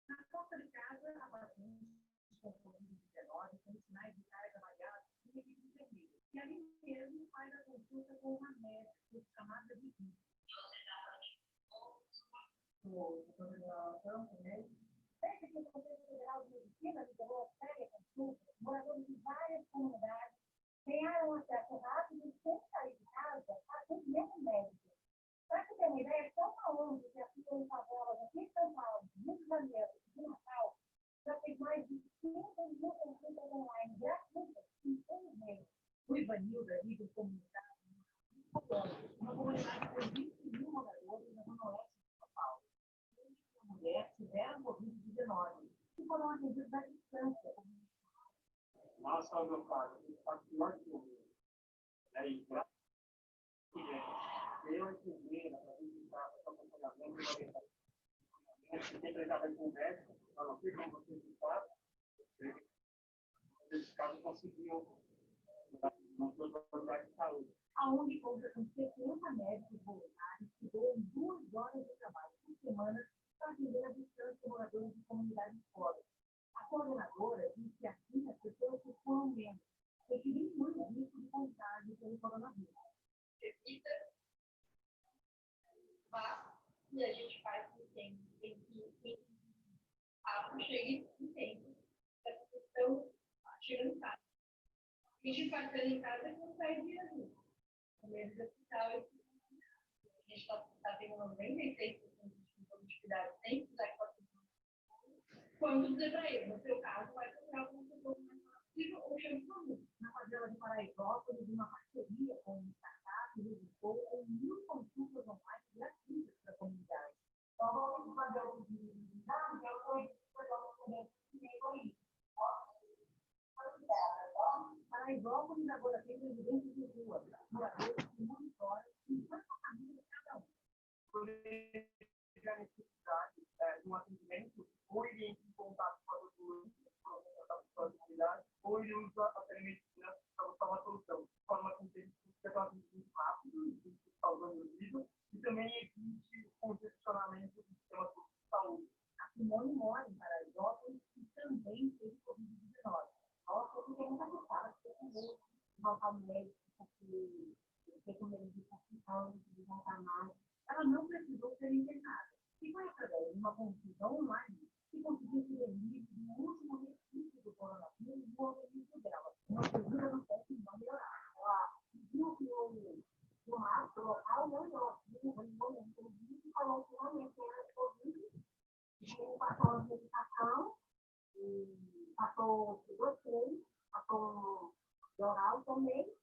Na porta de casa, a paciente com Covid-19 tem sinais vitais avaliados em equipes vermelhas. E ali mesmo faz a consulta com uma médica chamada de RIS. Desde que o Conselho Federal de Medicina liberou a teleconsulta, moradores de várias comunidades ganharam acesso rápido e sem sair de casa a atendimento médico. Para que ter uma ideia, só na ONG que atua em favelas aqui em São Paulo, Rio de Janeiro e de Natal, já fez mais de 5 mil consultas online gratuitas em 1 mês. O Ivanilda vive em comunidade, uma comunidade com 20 mil moradores na zona oeste de São Paulo. Uma mulher tiveram Covid-19 e foram atendidos à distância. Nossa, meu pai, está pior que o meu. Aí, eu entendi, para visitar esse acompanhamento, sempre estava com o médico, eu não sei como vocês ficaram, esses casos conseguiam não ter autoridade de saúde. A ONG conta com 70 médicos voluntários que doam 2 horas de trabalho por semana para atender a distância moradores de comunidades pobres. A coordenadora diz que assim as pessoas se foram menos, e que diminui o risco de contágio pelo coronavírus. Evita, mas e a gente faz com tempo, tem que chegue em tempo. Essa questão chegando em casa. A gente faz em casa e não sai de azul. No meio do hospital, a gente está tendo 96% de produtividade sem precisar de paciente. Quando dizer para ele, no seu caso, vai procurar o consultor mais possível ou chama de família. Na favela de Paraisópolis, uma parceria com o startup registrou 1.000 consultas online gratuitas para a comunidade. Vamos fazer o pedido de unidade, eu vou Paraisópolis agora tem residentes de rua, moradores que monitoram 50 famílias cada um. Quando ele tiver a necessidade de um atendimento, ou ele entra em contato com a doutora, com a comunidade, ou ele usa a telemedicina para buscar uma solução. De forma que ele fica muito rápido, causando ruído, e também existe o congestionamento do sistema de saúde. A Simone mora em Paraisópolis e também teve Covid-19. Nossa, eu fiquei muito assustada, porque eu vou voltar no médico, porque eu sei como ele disse de voltar mais. Ela não precisou ser internada. E foi através de uma consulta online que conseguiu ser livre do último resquício do coronavírus no organismo dela. Uma figura não pode não melhorar. Ela viu que o mastro local melhorou. E falou que realmente era Covid. E passou a medicação, passou o passou o oral também.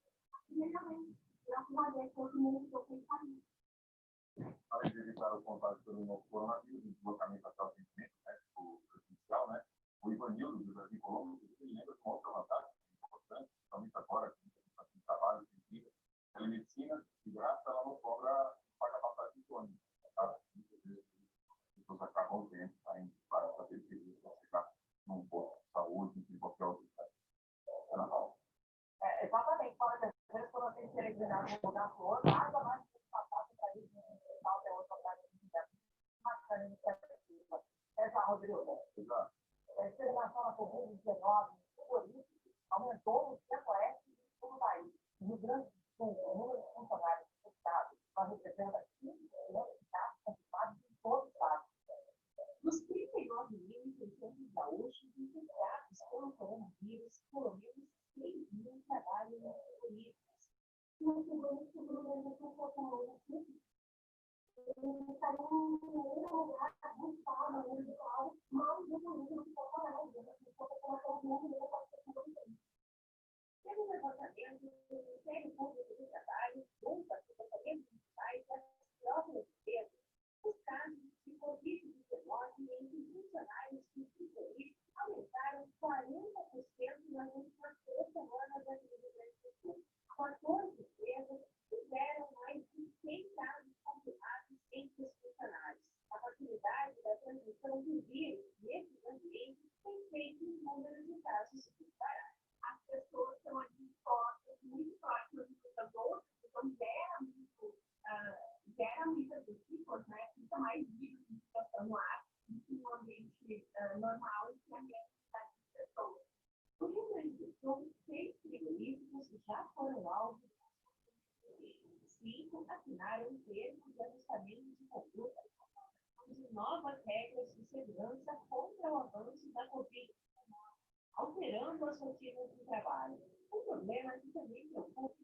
E realmente, graças a Deus, todo mundo ficou sem sair. Além de evitar o contágio pelo novo coronavírus, o deslocamento até o atendimento médico presencial, né? O Ivanildo, do Jardim Colombo, ele lembra de uma outra vantagem importante, principalmente agora, que a gente está com trabalho, a telemedicina, de graça, ela não cobra, paga passagem de ônibus. Muitas vezes as pessoas acabam tendo, saindo para fazer serviço, para ficar num posto de saúde, em qualquer outro lugar. Exatamente, fora das vezes, quando eu tenho que selecionar um lugar para o outro, nada mais que passar para isso, até outra prática, bacana iniciativa. Essa Rodrigo, a experimentação da Covid-19, por isso, aumentou o centro-oeste de todo o país. No Rio Grande do Sul, o número de funcionários do Estado representa 15 milhões de casos confirmados em todo o Estado. Dos 39.600 gaúchos infectados pelo coronavírus, pelo menos 6 mil trabalham nas políticas. E o segundo não foi assim. Ele está em primeiro lugar, buscar o número de casos, mas o número de populares, Teve um levantamento do Ministério Público do Trabalho, junto às secretarias municipais das próprias empresas, os casos de Covid-19 entre funcionários e funcionários aumentaram 40% nas últimas 3 semanas aqui no Rio Grande do Sul. 14 empresas tiveram mais de 100 casos confirmados entre os funcionários. A facilidade da transmissão do foram alvo. 5. Assinaram um termo de ajustamento de conduta de novas regras de segurança contra o avanço da Covid, alterando as rotinas de trabalho. Um problema que também preocupa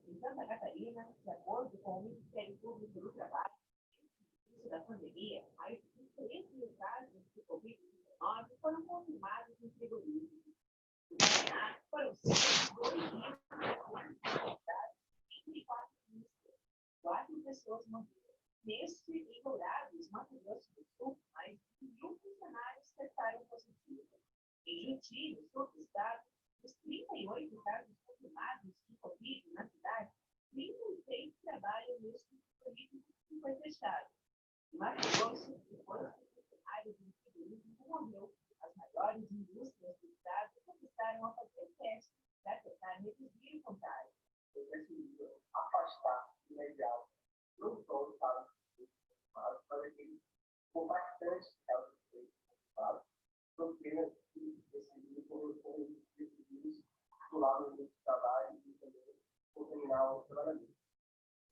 em Santa Catarina, de acordo com o Ministério Público do Trabalho, no início da pandemia, mais de 13 mil casos de Covid-19 foram confirmados no frigorífico. Foram cerca de 2.024 pistas, 4 pessoas morreram. Neste, em Dourados, Mato Grosso do Sul, mais de 1.000 funcionários testaram positivo. Em Juti, no sul do estado, dos 38 casos confirmados de Covid na cidade, 36 trabalham neste frigorífico que foi fechado. Em Mato Grosso, depois que o funcionário do frigorífico morreu, as maiores indústrias do estado começaram a fazer testes para tentar reduzir o contágio. Eu preciso afastar imediato, não só para mas também por bastante casos porque esse grupo foi do lado do trabalho e também o terminal trabalhador.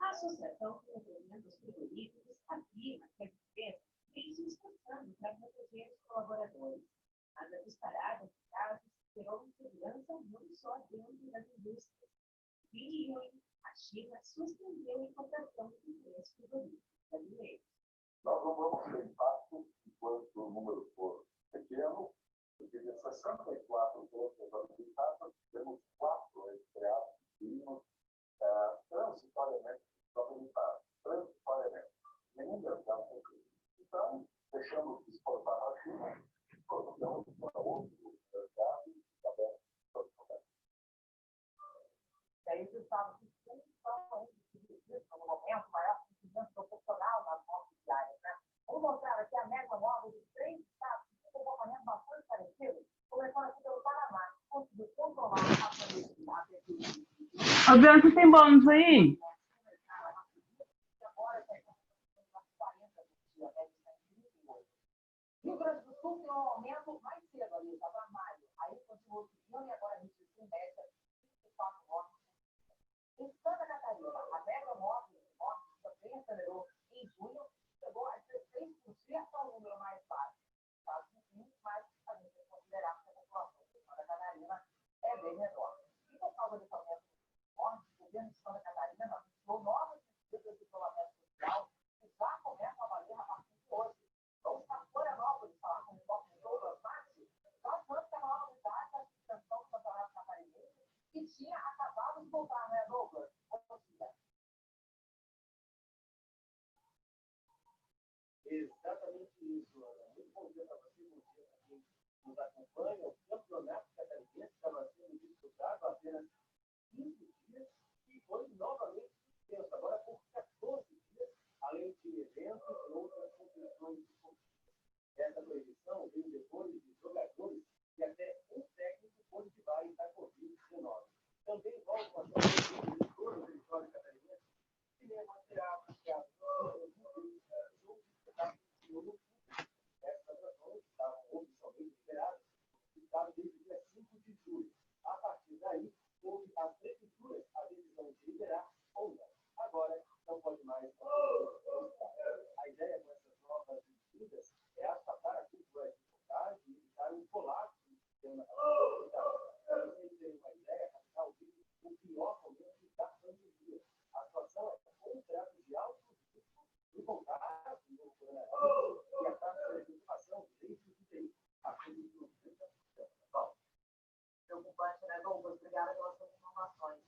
A Associação de Representantes Frigoríficos afirma que a empresa vem se esforçando para proteger os colaboradores, mas a disparada de casos gerou insegurança não só dentro das indústrias. Em junho, a China suspendeu a importação de três frigoríficos brasileiros. Nós não vamos ter impacto enquanto o número for pequeno, porque de 64 pontos habilitadas, temos 4 estreados mínimos transitoriamente habilitados. Transitoriamente. Nenhum mercado concreto. Então, deixamos de exportar a China, exportamos para outro mercado aberto para o comércio. E aí, os estados estão no momento maior confiança proporcional nas nossas diárias, né? Vamos mostrar aqui a média móvel de 3 estados com comportamento bastante parecido, começando aqui pelo Paraná, que conseguiu controlar a pandemia. Adriano, você tem bônus aí? Rio Grande do Sul tem um aumento mais cedo ali, está para maio. Aí continuou subindo e agora registrou em média 24 mortes. Em Santa Catarina, a média móvel de mortes também acelerou em junho, chegou a 16%, é um número mais baixo. Tá? Mas a gente tem que considerar que a população de Santa Catarina é bem menor. E por causa desse aumento de mortes, o governo de Santa Catarina anunciou novas medidas de isolamento social que já começam a valer a partir de hoje. Então, está Florianópolis, falar como toque de Douglas Marques, nós vamos ter a maior unidade da suspensão do campeonato catarinense que tinha acabado de voltar, né, Douglas? Exatamente isso, Ana. Muito bom dia para você, bom dia para quem nos acompanha. O campeonato catarinense estava sendo disputado há apenas 15 dias e foi novamente suspenso, agora por 14 dias, além de eventos e outras competições esportivas. Essa proibição veio depois de jogadores e até um técnico positivar da Covid-19. Também voltam a ser de todo o território catarinense e cinema, teatro, essas ações estavam oficialmente liberadas desde o dia 5 de julho. A partir daí, houve a prefeitura a decisão de liberar ou não. Agora, não pode mais. A ideia com essas novas medidas é achatar a cultura de vontade e evitar um colapso do sistema sanitário. Para vocês terem uma ideia, a capital vive o pior momento da pandemia. A situação é com graus de alto risco de contágio no coronavírus e a taxa de ocupação de leitos de UTI acima de 90%. Preocupante, né, Douglas? Obrigada pelas suas informações.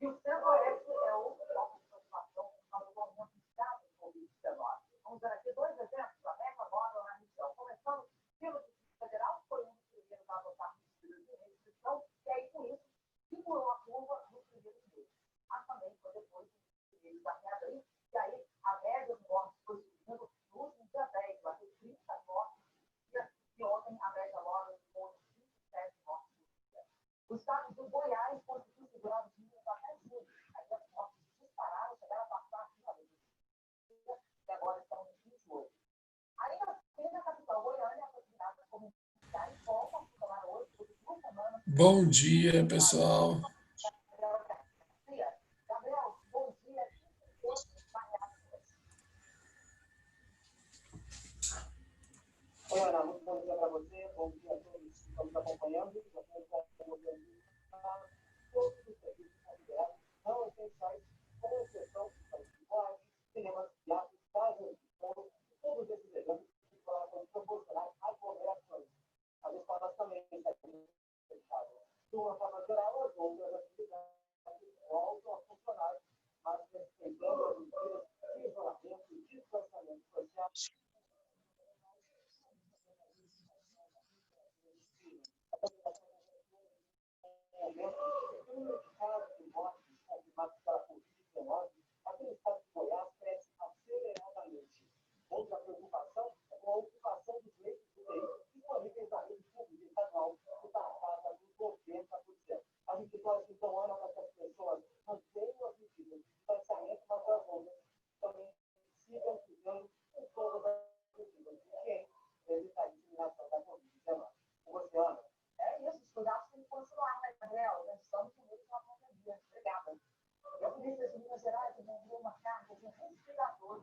E o Centro-Oeste é outro foco de preocupação por causa do aumento de casos de Covid-19. Vamos ver aqui 2 exemplos da mega móvel na região. Começando pelo Distrito Federal, que foi um dos primeiros a adotar medidas de restrição, e aí, com isso, segurou a curva nos primeiros meses. Mas também foi depois dos primeiros da queda aí, e aí a média de mortes foi subindo no último dia 10, vai ter 30 mortes por dia, e ontem a média móvel foi 27 mortes por dia. O estado do Goiás conseguiu segurar os números até julho. Aí as mortes dispararam, chegaram a passar acima de 20, e agora estão em 28. Ainda assim, na capital Goiânia, foi virada como iniciar em volta a funcionar hoje, por 2 semanas. Bom dia, pessoal. de uma forma geral, as outras atividades voltam a funcionar, mas respeitando as medidas de isolamento e distanciamento social. O número de casos de mortes confirmados pela Covid-19 aqui no estado de Goiás cresce aceleradamente. Outra preocupação é com a ocupação dos leitos de UTI disponíveis na rede pública estadual, que está na casa dos 90%. A gente torce, então, Ana, para que as pessoas mantenham as medidas de distanciamento, mas as outras também sigam cuidando com todas as medidas de higiene para evitar a disseminação da Covid-19. Você, Ana? É isso, os cuidados têm que continuar, né, Gabriel? Nós estamos com medo de uma pandemia. Obrigada. E a Polícia de Minas Gerais enviou uma carta de respirador.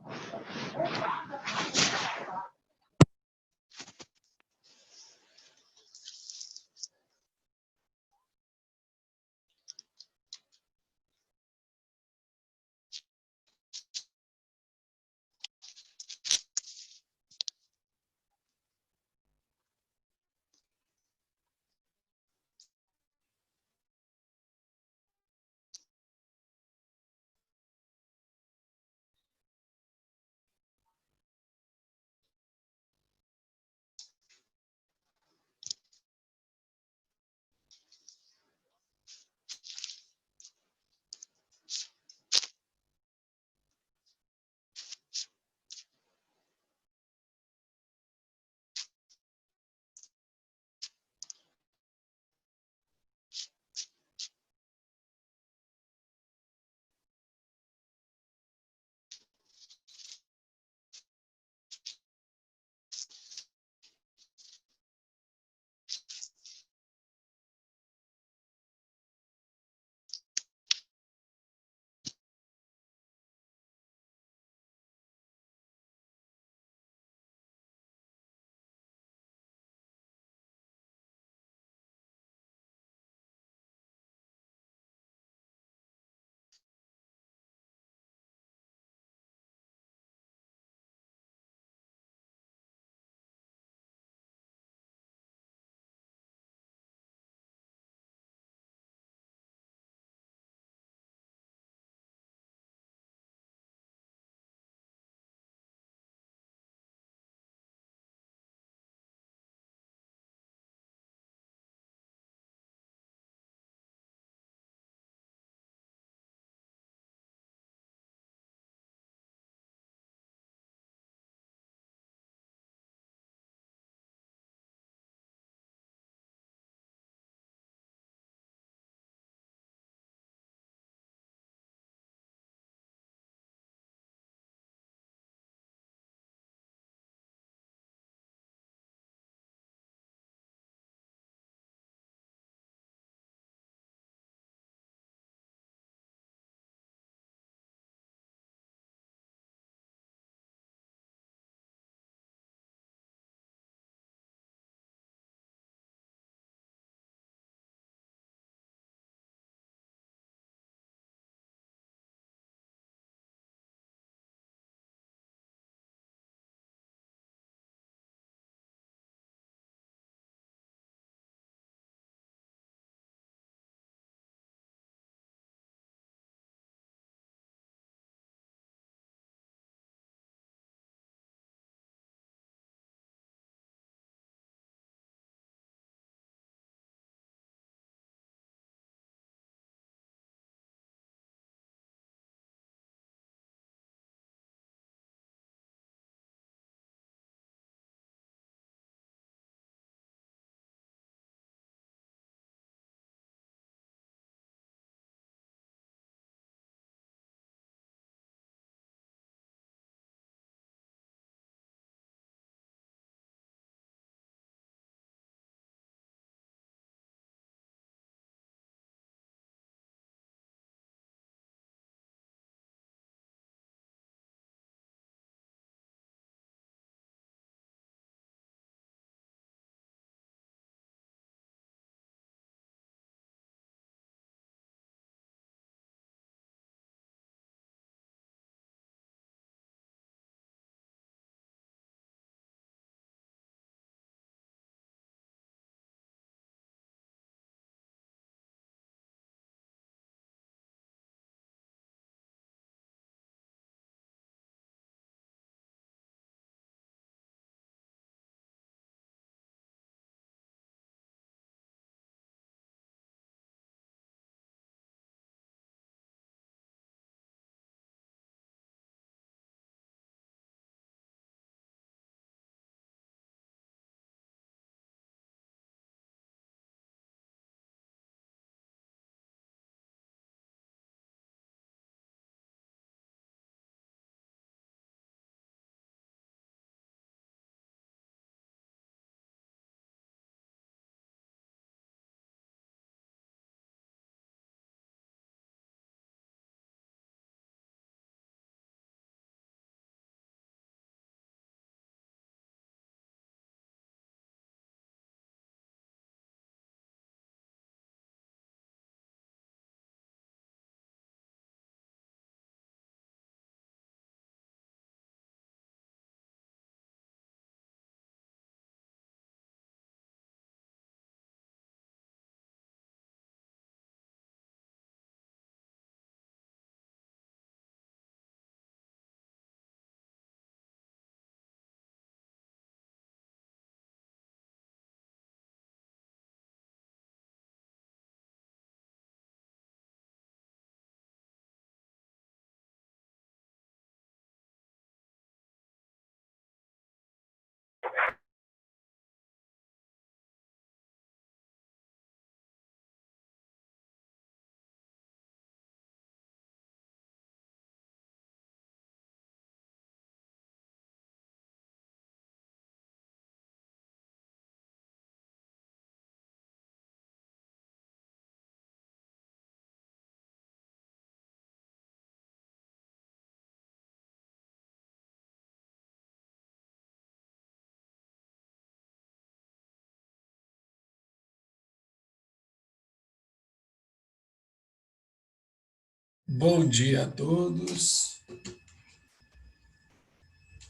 Bom dia a todos.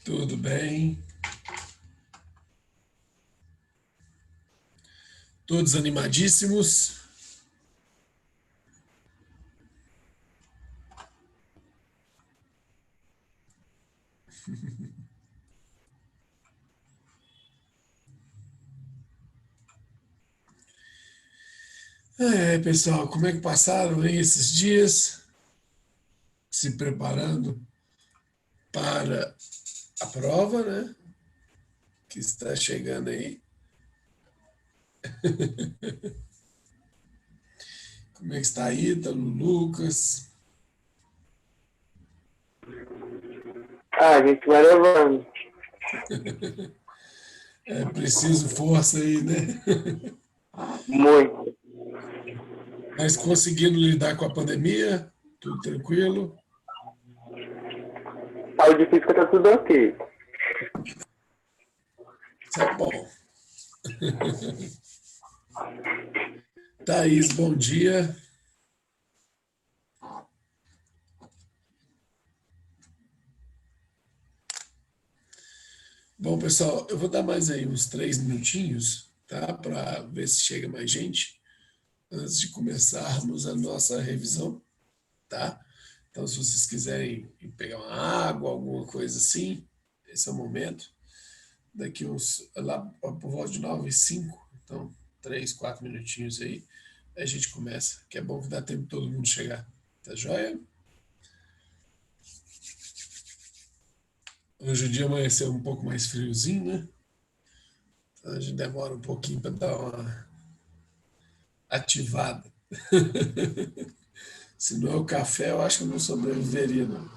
Tudo bem? Todos animadíssimos? Pessoal, como é que passaram aí esses dias? Se preparando para a prova, né? Que está chegando aí. Como é que está aí, Ítalo, Lucas? A gente vai levando. É preciso força aí, né? Muito. Mas conseguindo lidar com a pandemia? Tudo tranquilo? Saúde física tá tudo ok. Isso é bom. Thaís, bom dia. Bom, pessoal, eu vou dar mais aí uns 3 minutinhos, tá? Para ver se chega mais gente antes de começarmos a nossa revisão, tá? Então, se vocês quiserem pegar uma água, alguma coisa assim, esse é o momento. Daqui uns, lá por volta de 9h05, então 3, 4 minutinhos aí, a gente começa, que é bom que dá tempo de todo mundo chegar. Tá joia? Hoje o dia amanheceu um pouco mais friozinho, né? Então a gente demora um pouquinho para dar uma ativada. Se não é o café, eu acho que eu não sobreviveria, não.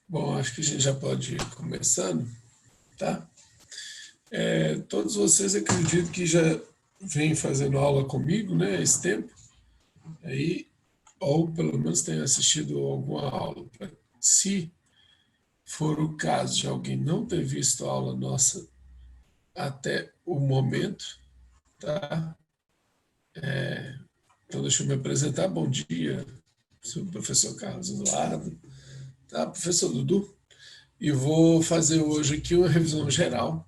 Bom, acho que a gente já pode ir começando, tá? Todos vocês acredito que já vêm fazendo aula comigo, né, esse tempo, aí, ou pelo menos tenham assistido alguma aula. Se for o caso de alguém não ter visto a aula nossa até o momento, tá? Então, deixa eu me apresentar. Bom dia, sou o professor Carlos Eduardo, tá? Professor Dudu, e vou fazer hoje aqui uma revisão geral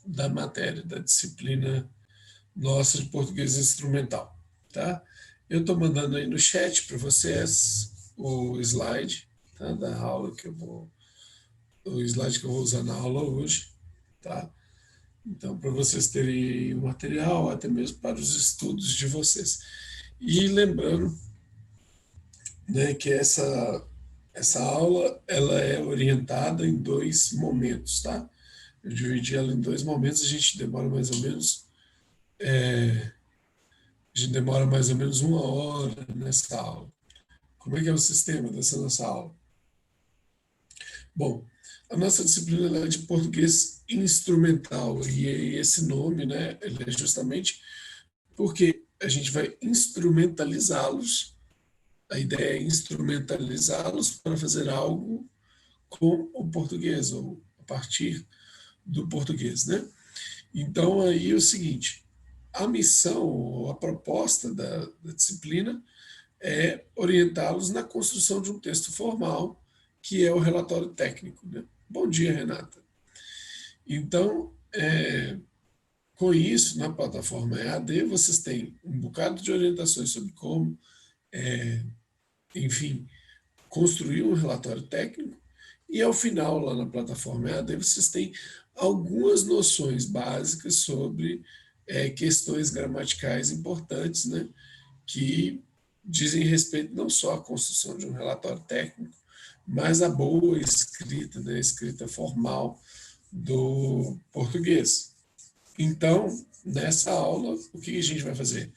da matéria, da disciplina nossa de português instrumental, tá? Eu estou mandando aí no chat para vocês o slide, tá? Da aula que eu vou, o slide que eu vou usar na aula hoje, tá? Então, para vocês terem o material, até mesmo para os estudos de vocês. E lembrando, né, que essa aula ela é orientada em 2 momentos, tá? Eu dividi ela em 2 momentos, a gente demora mais ou menos 1 hora nessa aula. Como é que é o sistema dessa nossa aula? Bom, a nossa disciplina ela é de português instrumental, e esse nome, né, ele é justamente porque a gente vai instrumentalizá-los. A ideia é instrumentalizá-los para fazer algo com o português, ou a partir do português, né? Então, aí é o seguinte, a missão, ou a proposta da disciplina é orientá-los na construção de um texto formal, que é o relatório técnico, né? Bom dia, Renata. Então, com isso, na plataforma EAD, vocês têm um bocado de orientações sobre como, enfim, construir um relatório técnico, e ao final, lá na plataforma EAD, vocês têm algumas noções básicas sobre questões gramaticais importantes, né, que dizem respeito não só à construção de um relatório técnico, mas à boa escrita, né, escrita formal do português. Então, nessa aula, o que a gente vai fazer?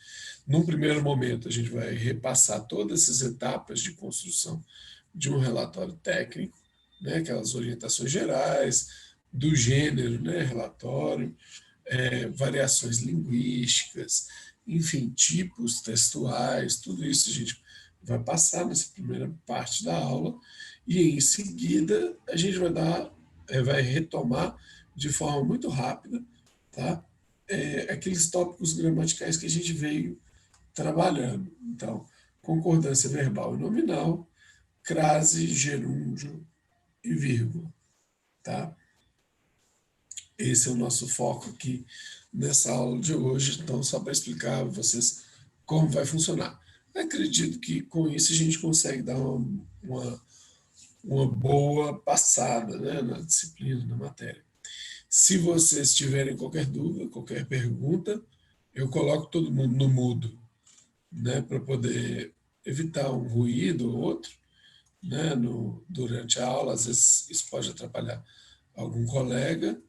Num primeiro momento, a gente vai repassar todas essas etapas de construção de um relatório técnico, né, aquelas orientações gerais, do gênero, né, relatório, variações linguísticas, enfim, tipos textuais, tudo isso a gente vai passar nessa primeira parte da aula, e em seguida a gente vai retomar de forma muito rápida, tá? Aqueles tópicos gramaticais que a gente veio trabalhando. Então, concordância verbal e nominal, crase, gerúndio e vírgula, tá? Esse é o nosso foco aqui nessa aula de hoje, então só para explicar a vocês como vai funcionar. Acredito que com isso a gente consegue dar uma boa passada, né, na disciplina, na matéria. Se vocês tiverem qualquer dúvida, qualquer pergunta, eu coloco todo mundo no mudo, né, para poder evitar um ruído ou outro, né, durante a aula. Às vezes isso pode atrapalhar algum colega,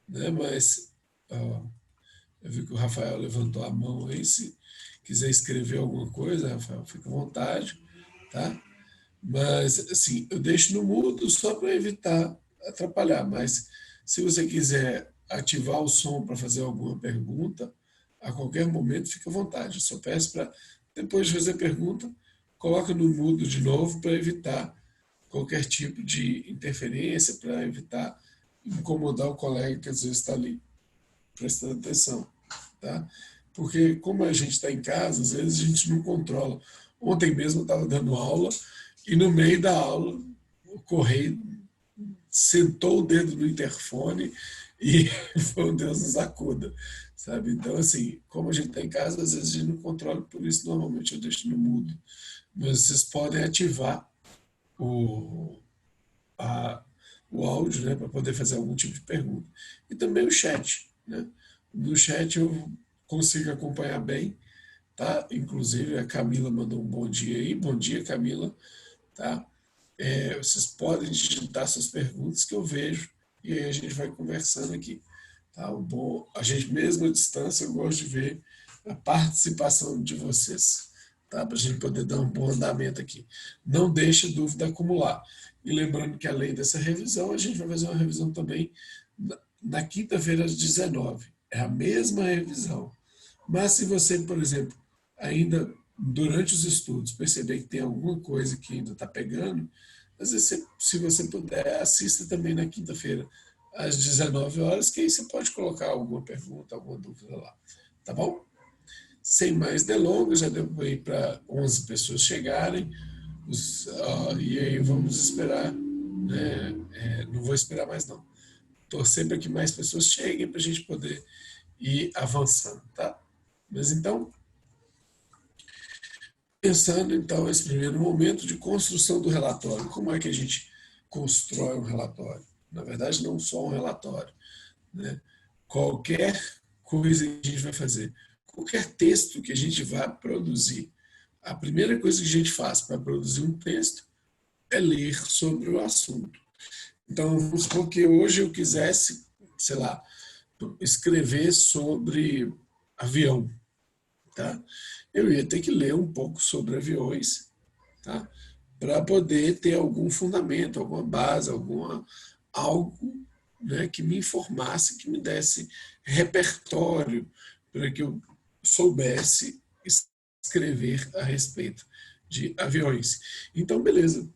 né, mas eu vi que o Rafael levantou a mão aí. Se quiser escrever alguma coisa, Rafael, fica à vontade, tá? Mas, assim, eu deixo no mudo só para evitar atrapalhar, mas se você quiser ativar o som para fazer alguma pergunta, a qualquer momento fica à vontade. Eu só peço para, depois de fazer a pergunta, coloca no mudo de novo para evitar qualquer tipo de interferência, para evitar incomodar o colega que às vezes está ali prestando atenção, tá? Porque como a gente está em casa, às vezes a gente não controla. Ontem mesmo eu estava dando aula e no meio da aula o correio sentou o dedo no interfone e foi um Deus nos acuda, sabe? Então, assim, como a gente está em casa, às vezes a gente não controla, por isso normalmente eu deixo no mudo. Mas vocês podem ativar o áudio, né, para poder fazer algum tipo de pergunta. E também o chat, né? No chat eu consigo acompanhar bem, tá? Inclusive a Camila mandou um bom dia aí. Bom dia, Camila, tá? Vocês podem digitar suas perguntas que eu vejo e aí a gente vai conversando aqui, tá? A gente mesmo à distância, eu gosto de ver a participação de vocês, tá? Para a gente poder dar um bom andamento aqui. Não deixe dúvida acumular. E lembrando que além dessa revisão, a gente vai fazer uma revisão também na quinta-feira às 19h. É a mesma revisão. Mas se você, por exemplo, ainda durante os estudos perceber que tem alguma coisa que ainda está pegando, às vezes, se você puder, assista também na quinta-feira às 19h, que aí você pode colocar alguma pergunta, alguma dúvida lá. Tá bom? Sem mais delongas, já deu aí para 11 pessoas chegarem. E aí vamos esperar, né? Não vou esperar mais não. Torcer para que mais pessoas cheguem para a gente poder ir avançando, tá? Mas então, pensando então esse primeiro momento de construção do relatório, como é que a gente constrói um relatório? Na verdade, não só um relatório, né? Qualquer coisa que a gente vai fazer, qualquer texto que a gente vai produzir, a primeira coisa que a gente faz para produzir um texto é ler sobre o assunto. Então, vamos supor que hoje eu quisesse, sei lá, escrever sobre avião, tá? Eu ia ter que ler um pouco sobre aviões, tá? Para poder ter algum fundamento, alguma base, algo, né, que me informasse, que me desse repertório para que eu soubesse escrever a respeito de aviões. Então, beleza.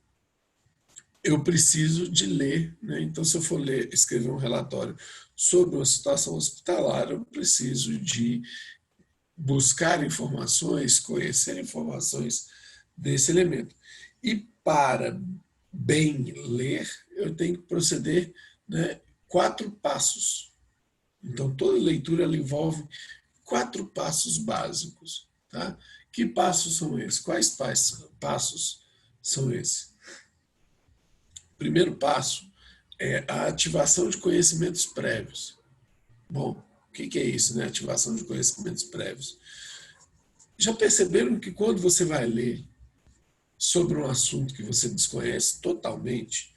Eu preciso de ler, né? Então, se eu for escrever um relatório sobre uma situação hospitalar, eu preciso de buscar informações, conhecer informações desse elemento. E para bem ler, eu tenho que proceder, né, 4 passos. Então, toda leitura ela envolve 4 passos básicos. Tá? Que passos são esses? Quais passos são esses? O primeiro passo é a ativação de conhecimentos prévios. Bom, o que é isso, né? Ativação de conhecimentos prévios. Já perceberam que quando você vai ler sobre um assunto que você desconhece totalmente,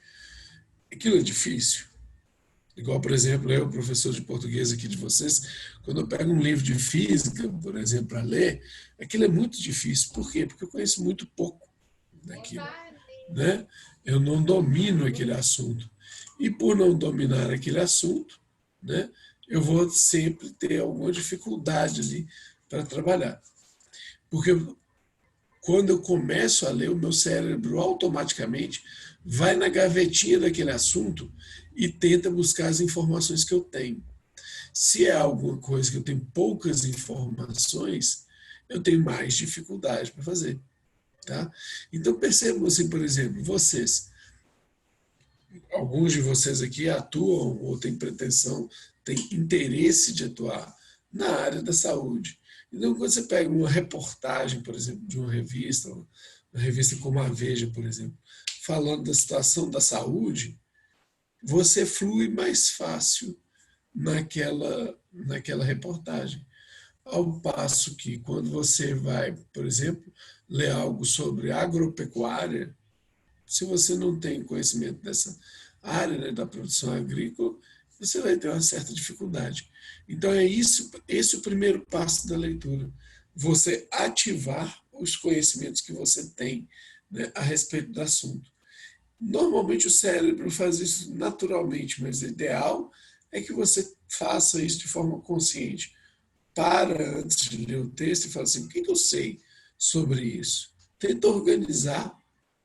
aquilo é difícil? Igual, por exemplo, eu, professor de português aqui de vocês, quando eu pego um livro de física, por exemplo, para ler, aquilo é muito difícil. Por quê? Porque eu conheço muito pouco daquilo, né? Eu não domino aquele assunto. E por não dominar aquele assunto, né, eu vou sempre ter alguma dificuldade ali para trabalhar. Porque quando eu começo a ler, o meu cérebro automaticamente vai na gavetinha daquele assunto e tenta buscar as informações que eu tenho. Se é alguma coisa que eu tenho poucas informações, eu tenho mais dificuldade para fazer. Tá? Então percebam assim, por exemplo, alguns de vocês aqui atuam ou têm pretensão, têm interesse de atuar na área da saúde. Então, quando você pega uma reportagem, por exemplo, de uma revista como a Veja, por exemplo, falando da situação da saúde, você flui mais fácil naquela reportagem. Ao passo que, quando você vai, por exemplo, ler algo sobre agropecuária, se você não tem conhecimento dessa área, né, da produção agrícola, você vai ter uma certa dificuldade. Então, esse é o primeiro passo da leitura. Você ativar os conhecimentos que você tem, né, a respeito do assunto. Normalmente o cérebro faz isso naturalmente, mas o ideal é que você faça isso de forma consciente. Para antes de ler o texto e fala assim, o que eu sei sobre isso? Tenta organizar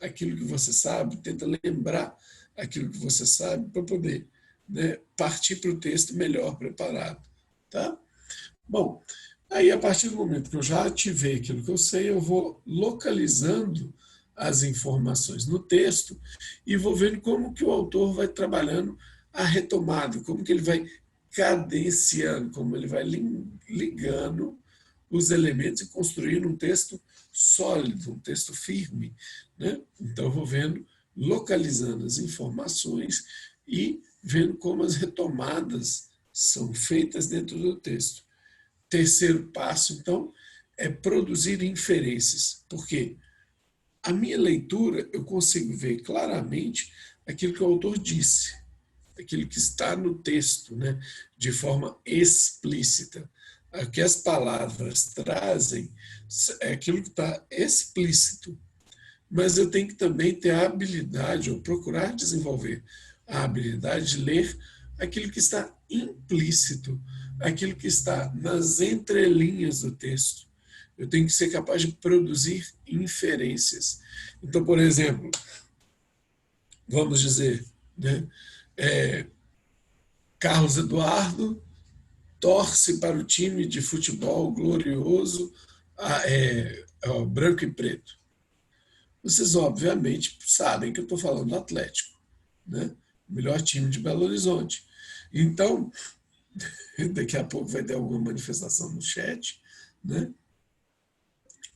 aquilo que você sabe, tenta lembrar aquilo que você sabe para poder, né, partir para o texto melhor preparado. Tá? Bom, aí a partir do momento que eu já ativei aquilo que eu sei, eu vou localizando as informações no texto e vou vendo como que o autor vai trabalhando a retomada, como que ele vai cadenciando, como ele vai ligando os elementos e construindo um texto sólido, um texto firme. Né? Então, eu vou vendo, localizando as informações e vendo como as retomadas são feitas dentro do texto. Terceiro passo, então, é produzir inferências. Por quê? A minha leitura, eu consigo ver claramente aquilo que o autor disse, aquilo que está no texto, né, de forma explícita. O que as palavras trazem é aquilo que está explícito. Mas eu tenho que também ter a habilidade, ou procurar desenvolver a habilidade de ler aquilo que está implícito, aquilo que está nas entrelinhas do texto. Eu tenho que ser capaz de produzir inferências. Então, por exemplo, vamos dizer, né, Carlos Eduardo torce para o time de futebol glorioso branco e preto. Vocês, obviamente, sabem que eu estou falando do Atlético, né? O melhor time de Belo Horizonte. Então, daqui a pouco vai ter alguma manifestação no chat, né?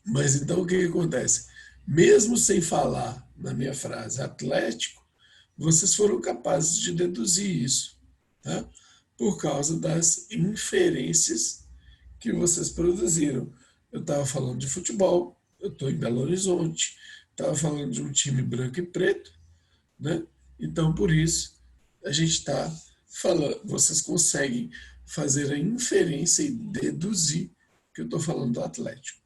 Mas então o que acontece? Mesmo sem falar na minha frase Atlético, vocês foram capazes de deduzir isso, tá? Por causa das inferências que vocês produziram. Eu estava falando de futebol, eu estou em Belo Horizonte, estava falando de um time branco e preto, né? Então, por isso, a gente está falando, vocês conseguem fazer a inferência e deduzir que eu estou falando do Atlético.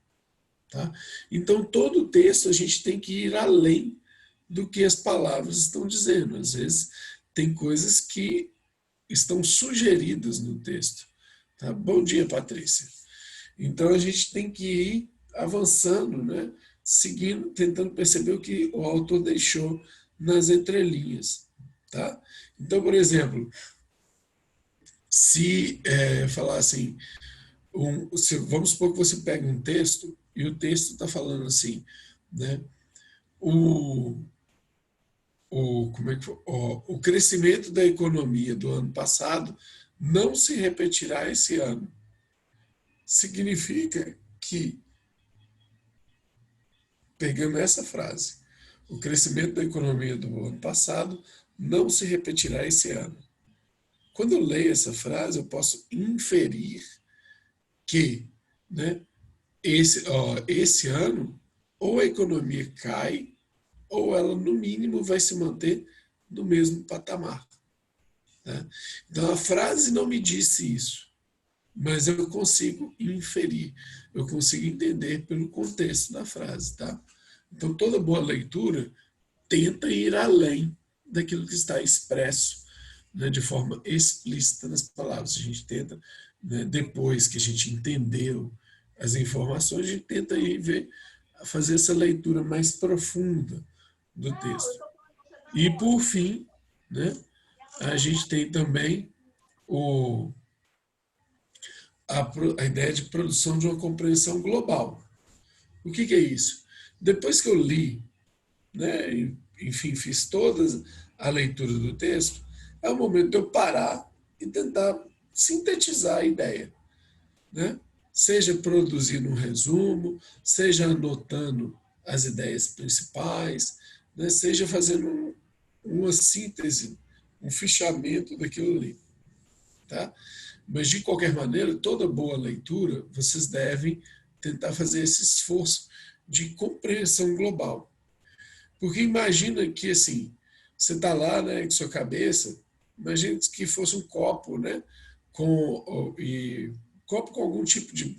Tá? Então, todo o texto a gente tem que ir além do que as palavras estão dizendo. Às vezes, tem coisas que estão sugeridas no texto. Tá? Bom dia, Patrícia. Então, a gente tem que ir avançando, né? Seguindo, tentando perceber o que o autor deixou nas entrelinhas. Tá? Então, por exemplo, se falar assim, vamos supor que você pega um texto e o texto está falando assim, né? Como é que foi? O crescimento da economia do ano passado não se repetirá esse ano. Significa que, pegando essa frase, o crescimento da economia do ano passado não se repetirá esse ano. Quando eu leio essa frase, eu posso inferir que, né, esse ano, ou a economia cai, ou ela, no mínimo, vai se manter no mesmo patamar. Né? Então, a frase não me disse isso, mas eu consigo inferir, eu consigo entender pelo contexto da frase. Tá? Então, toda boa leitura tenta ir além daquilo que está expresso, né, de forma explícita nas palavras. A gente tenta, né, depois que a gente entendeu as informações, a gente tenta ir ver, fazer essa leitura mais profunda do texto. E, por fim, né, a gente tem também a ideia de produção de uma compreensão global. O que é isso? Depois que eu li, né, enfim, fiz toda a leitura do texto, é o momento de eu parar e tentar sintetizar a ideia. Né? Seja produzindo um resumo, seja anotando as ideias principais, né? Seja fazendo uma síntese, um fichamento daquilo ali. Tá? Mas, de qualquer maneira, toda boa leitura, vocês devem tentar fazer esse esforço de compreensão global. Porque imagina que, assim, você está lá, né, com sua cabeça, imagina que fosse um copo, né, copo com algum tipo de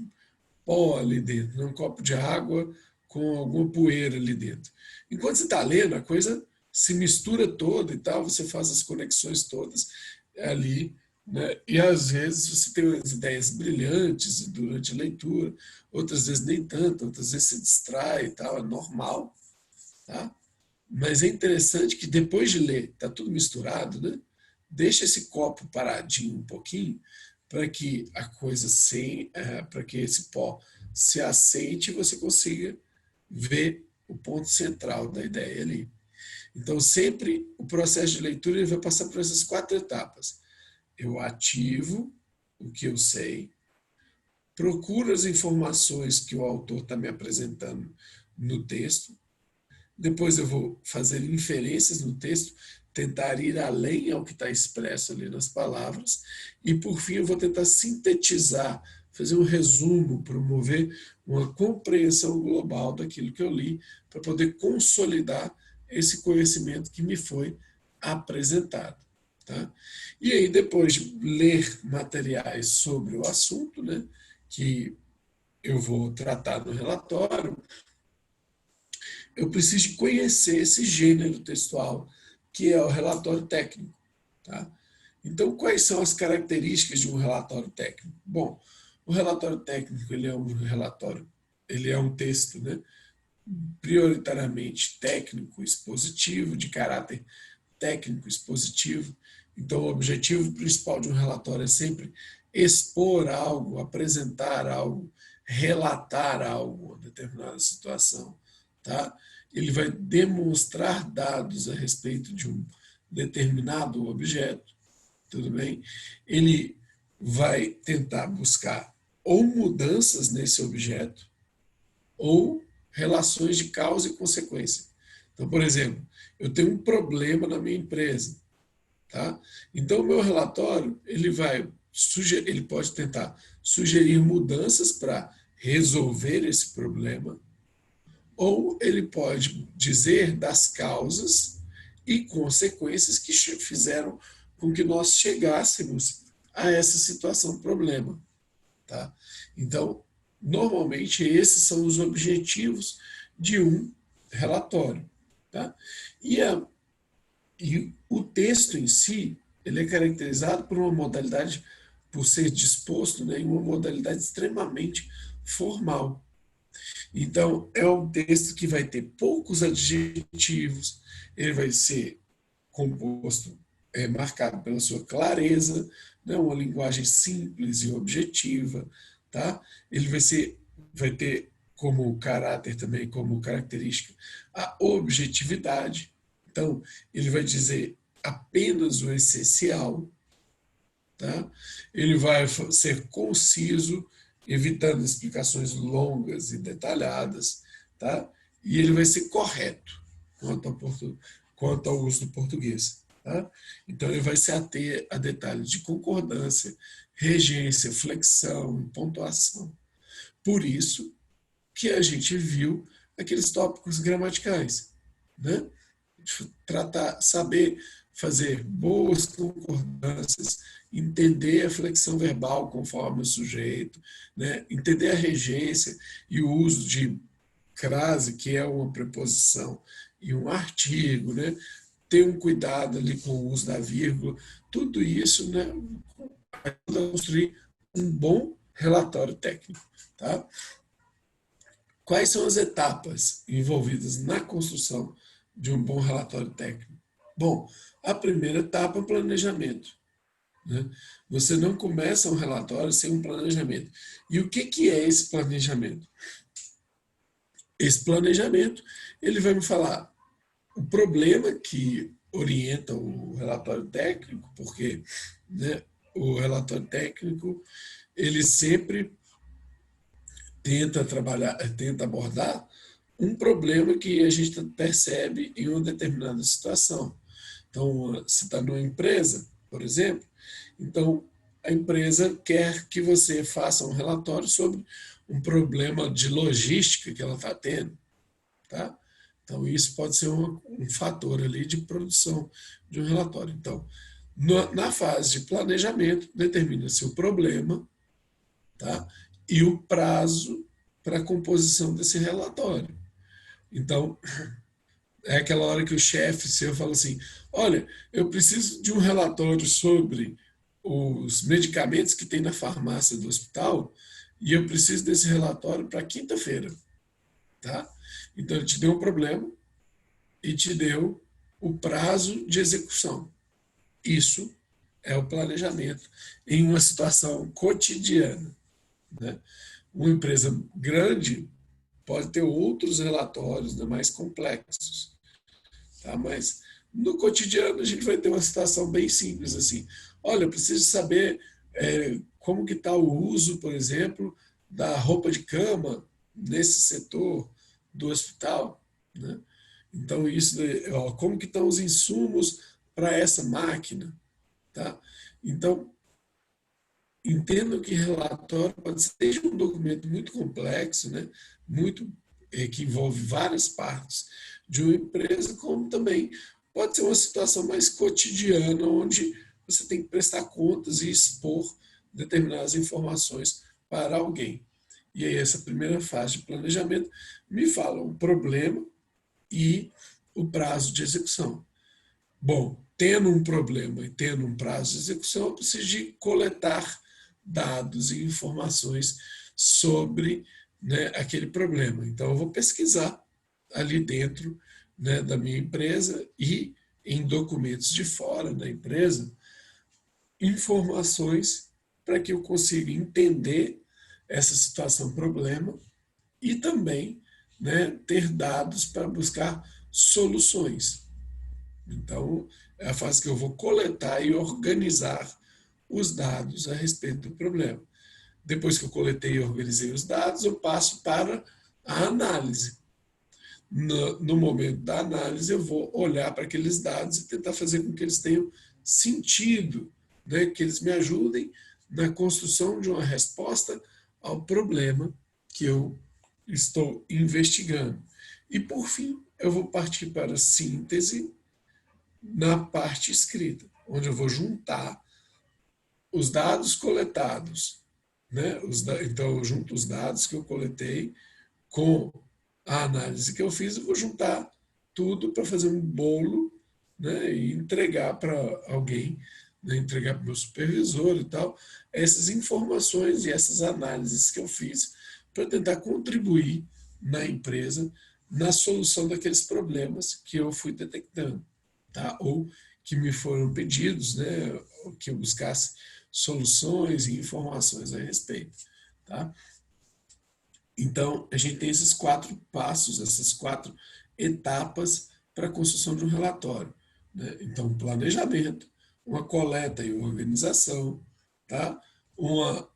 pó ali dentro, né, um copo de água com alguma poeira ali dentro. Enquanto você está lendo, a coisa se mistura toda e tal, você faz as conexões todas ali, né, e às vezes você tem umas ideias brilhantes durante a leitura, outras vezes nem tanto, outras vezes se distrai e tal, é normal, tá? Mas é interessante que depois de ler, está tudo misturado, né? Deixa esse copo paradinho um pouquinho para que a coisa para que esse pó se aceite e você consiga ver o ponto central da ideia ali. Então, sempre o processo de leitura ele vai passar por essas 4 etapas. Eu ativo o que eu sei, procuro as informações que o autor está me apresentando no texto, depois eu vou fazer inferências no texto, tentar ir além ao que está expresso ali nas palavras, e por fim eu vou tentar sintetizar, fazer um resumo, promover uma compreensão global daquilo que eu li, para poder consolidar esse conhecimento que me foi apresentado. Tá? E aí, depois de ler materiais sobre o assunto, né, que eu vou tratar no relatório, eu preciso conhecer esse gênero textual, que é o relatório técnico. Tá? Então, quais são as características de um relatório técnico? Bom, o relatório técnico ele é um texto, né, prioritariamente técnico expositivo, de caráter técnico expositivo. Então, o objetivo principal de um relatório é sempre expor algo, apresentar algo, relatar algo, uma determinada situação. Tá? Ele vai demonstrar dados a respeito de um determinado objeto, tudo bem? Ele vai tentar buscar ou mudanças nesse objeto ou relações de causa e consequência. Então, por exemplo, eu tenho um problema na minha empresa, tá? Então, o meu relatório ele pode tentar sugerir mudanças para resolver esse problema, ou ele pode dizer das causas e consequências que fizeram com que nós chegássemos a essa situação problema. Tá? Então, normalmente, esses são os objetivos de um relatório. Tá? E o texto em si, ele é caracterizado por uma modalidade, por ser disposto, né, em uma modalidade extremamente formal. Então, é um texto que vai ter poucos adjetivos, ele vai ser composto, marcado pela sua clareza, né, uma linguagem simples e objetiva, tá? Ele vai ter como caráter também, como característica, a objetividade. Então, ele vai dizer apenas o essencial, tá? Ele vai ser conciso, evitando explicações longas e detalhadas, tá? E ele vai ser correto quanto ao uso do português, tá? Então, ele vai se ater a detalhes de concordância, regência, flexão, pontuação. Por isso que a gente viu aqueles tópicos gramaticais, né? Saber fazer boas concordâncias, entender a flexão verbal conforme o sujeito, né? Entender a regência e o uso de crase, que é uma preposição e um artigo, né? Ter um cuidado ali com o uso da vírgula, tudo isso, né, ajuda a construir um bom relatório técnico, tá? Quais são as etapas envolvidas na construção de um bom relatório técnico? Bom, a primeira etapa é o planejamento, né? Você não começa um relatório sem um planejamento. E o que é esse planejamento? Esse planejamento, ele vai me falar o problema que orienta o relatório técnico, porque, né, o relatório técnico, ele sempre tenta abordar um problema que a gente percebe em uma determinada situação. Então, se está numa empresa, por exemplo, então a empresa quer que você faça um relatório sobre um problema de logística que ela está tendo, tá? Então, isso pode ser um fator ali de produção de um relatório. Então, na fase de planejamento, determina-se o problema, tá? E o prazo para a composição desse relatório. Então, é aquela hora que o chefe seu fala assim, olha, eu preciso de um relatório sobre os medicamentos que tem na farmácia do hospital e eu preciso desse relatório para quinta-feira, tá? Então, ele te deu um problema e te deu o prazo de execução. Isso é o planejamento em uma situação cotidiana, né? Uma empresa grande pode ter outros relatórios, né, mais complexos, tá? Mas no cotidiano a gente vai ter uma situação bem simples assim. Olha, eu preciso saber como que está o uso, por exemplo, da roupa de cama nesse setor do hospital, né? Então, isso, como que estão os insumos para essa máquina, tá? Então, entendo que relatório pode ser desde um documento muito complexo, né? Muito, que envolve várias partes de uma empresa, como também pode ser uma situação mais cotidiana, onde você tem que prestar contas e expor determinadas informações para alguém. E aí, essa primeira fase de planejamento me fala o problema e o prazo de execução. Bom, tendo um problema e tendo um prazo de execução, eu preciso de coletar dados e informações sobre, né, aquele problema. Então, eu vou pesquisar ali dentro, né, da minha empresa e em documentos de fora da empresa informações para que eu consiga entender essa situação, problema, e também, né, ter dados para buscar soluções. Então, é a fase que eu vou coletar e organizar os dados a respeito do problema. Depois que eu coletei e organizei os dados, eu passo para a análise. No momento da análise, eu vou olhar para aqueles dados e tentar fazer com que eles tenham sentido, né, que eles me ajudem na construção de uma resposta ao problema que eu estou investigando. E, por fim, eu vou partir para a síntese na parte escrita, onde eu vou juntar os dados coletados, né? Então, eu junto os dados que eu coletei com a análise que eu fiz, eu vou juntar tudo para fazer um bolo, né? E entregar para alguém, né? Entregar para o meu supervisor e tal, essas informações e essas análises que eu fiz para tentar contribuir na empresa na solução daqueles problemas que eu fui detectando, tá? Ou que me foram pedidos, né? Ou que eu buscasse soluções e informações a respeito, tá? Então, a gente tem esses 4 passos, essas 4 etapas para a construção de um relatório, né? Então, planejamento, uma coleta e organização, tá? Uma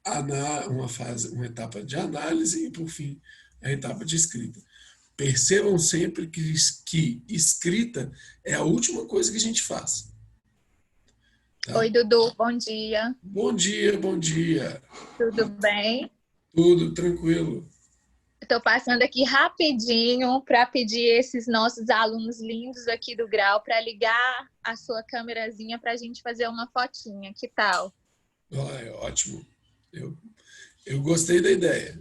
etapa de análise e, por fim, a etapa de escrita. Percebam sempre que escrita é a última coisa que a gente faz. Tá? Oi, Dudu, bom dia. Bom dia, bom dia. Tudo bem? Tudo tranquilo. Estou passando aqui rapidinho para pedir esses nossos alunos lindos aqui do Grau para ligar a sua câmerazinha para a gente fazer uma fotinha. Que tal? É ótimo. Eu gostei da ideia.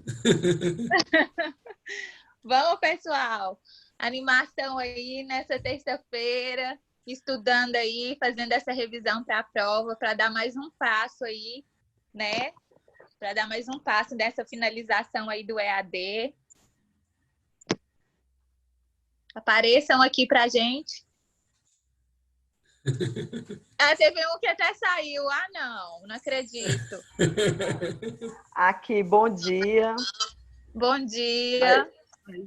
Vamos, pessoal. Animação aí nessa terça-feira, estudando aí, fazendo essa revisão para a prova, para dar mais um passo aí, né? Para dar mais um passo dessa finalização aí do EAD. Apareçam aqui para a gente. Teve um que até saiu. Não acredito. Aqui, bom dia. Bom dia.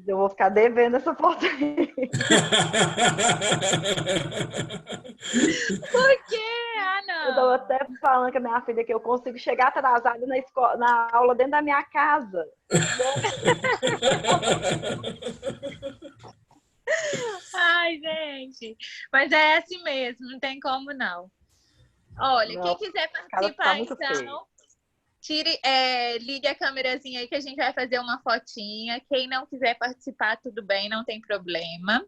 Eu vou ficar devendo essa foto aí. Por quê? Não. Eu tô até falando com a minha filha que eu consigo chegar atrasada na aula dentro da minha casa. Ai, gente. Mas é assim mesmo, não tem como não. Olha, Não, quem quiser tá participar, muito então, ligue a câmerazinha aí que a gente vai fazer uma fotinha. Quem não quiser participar, tudo bem, não tem problema.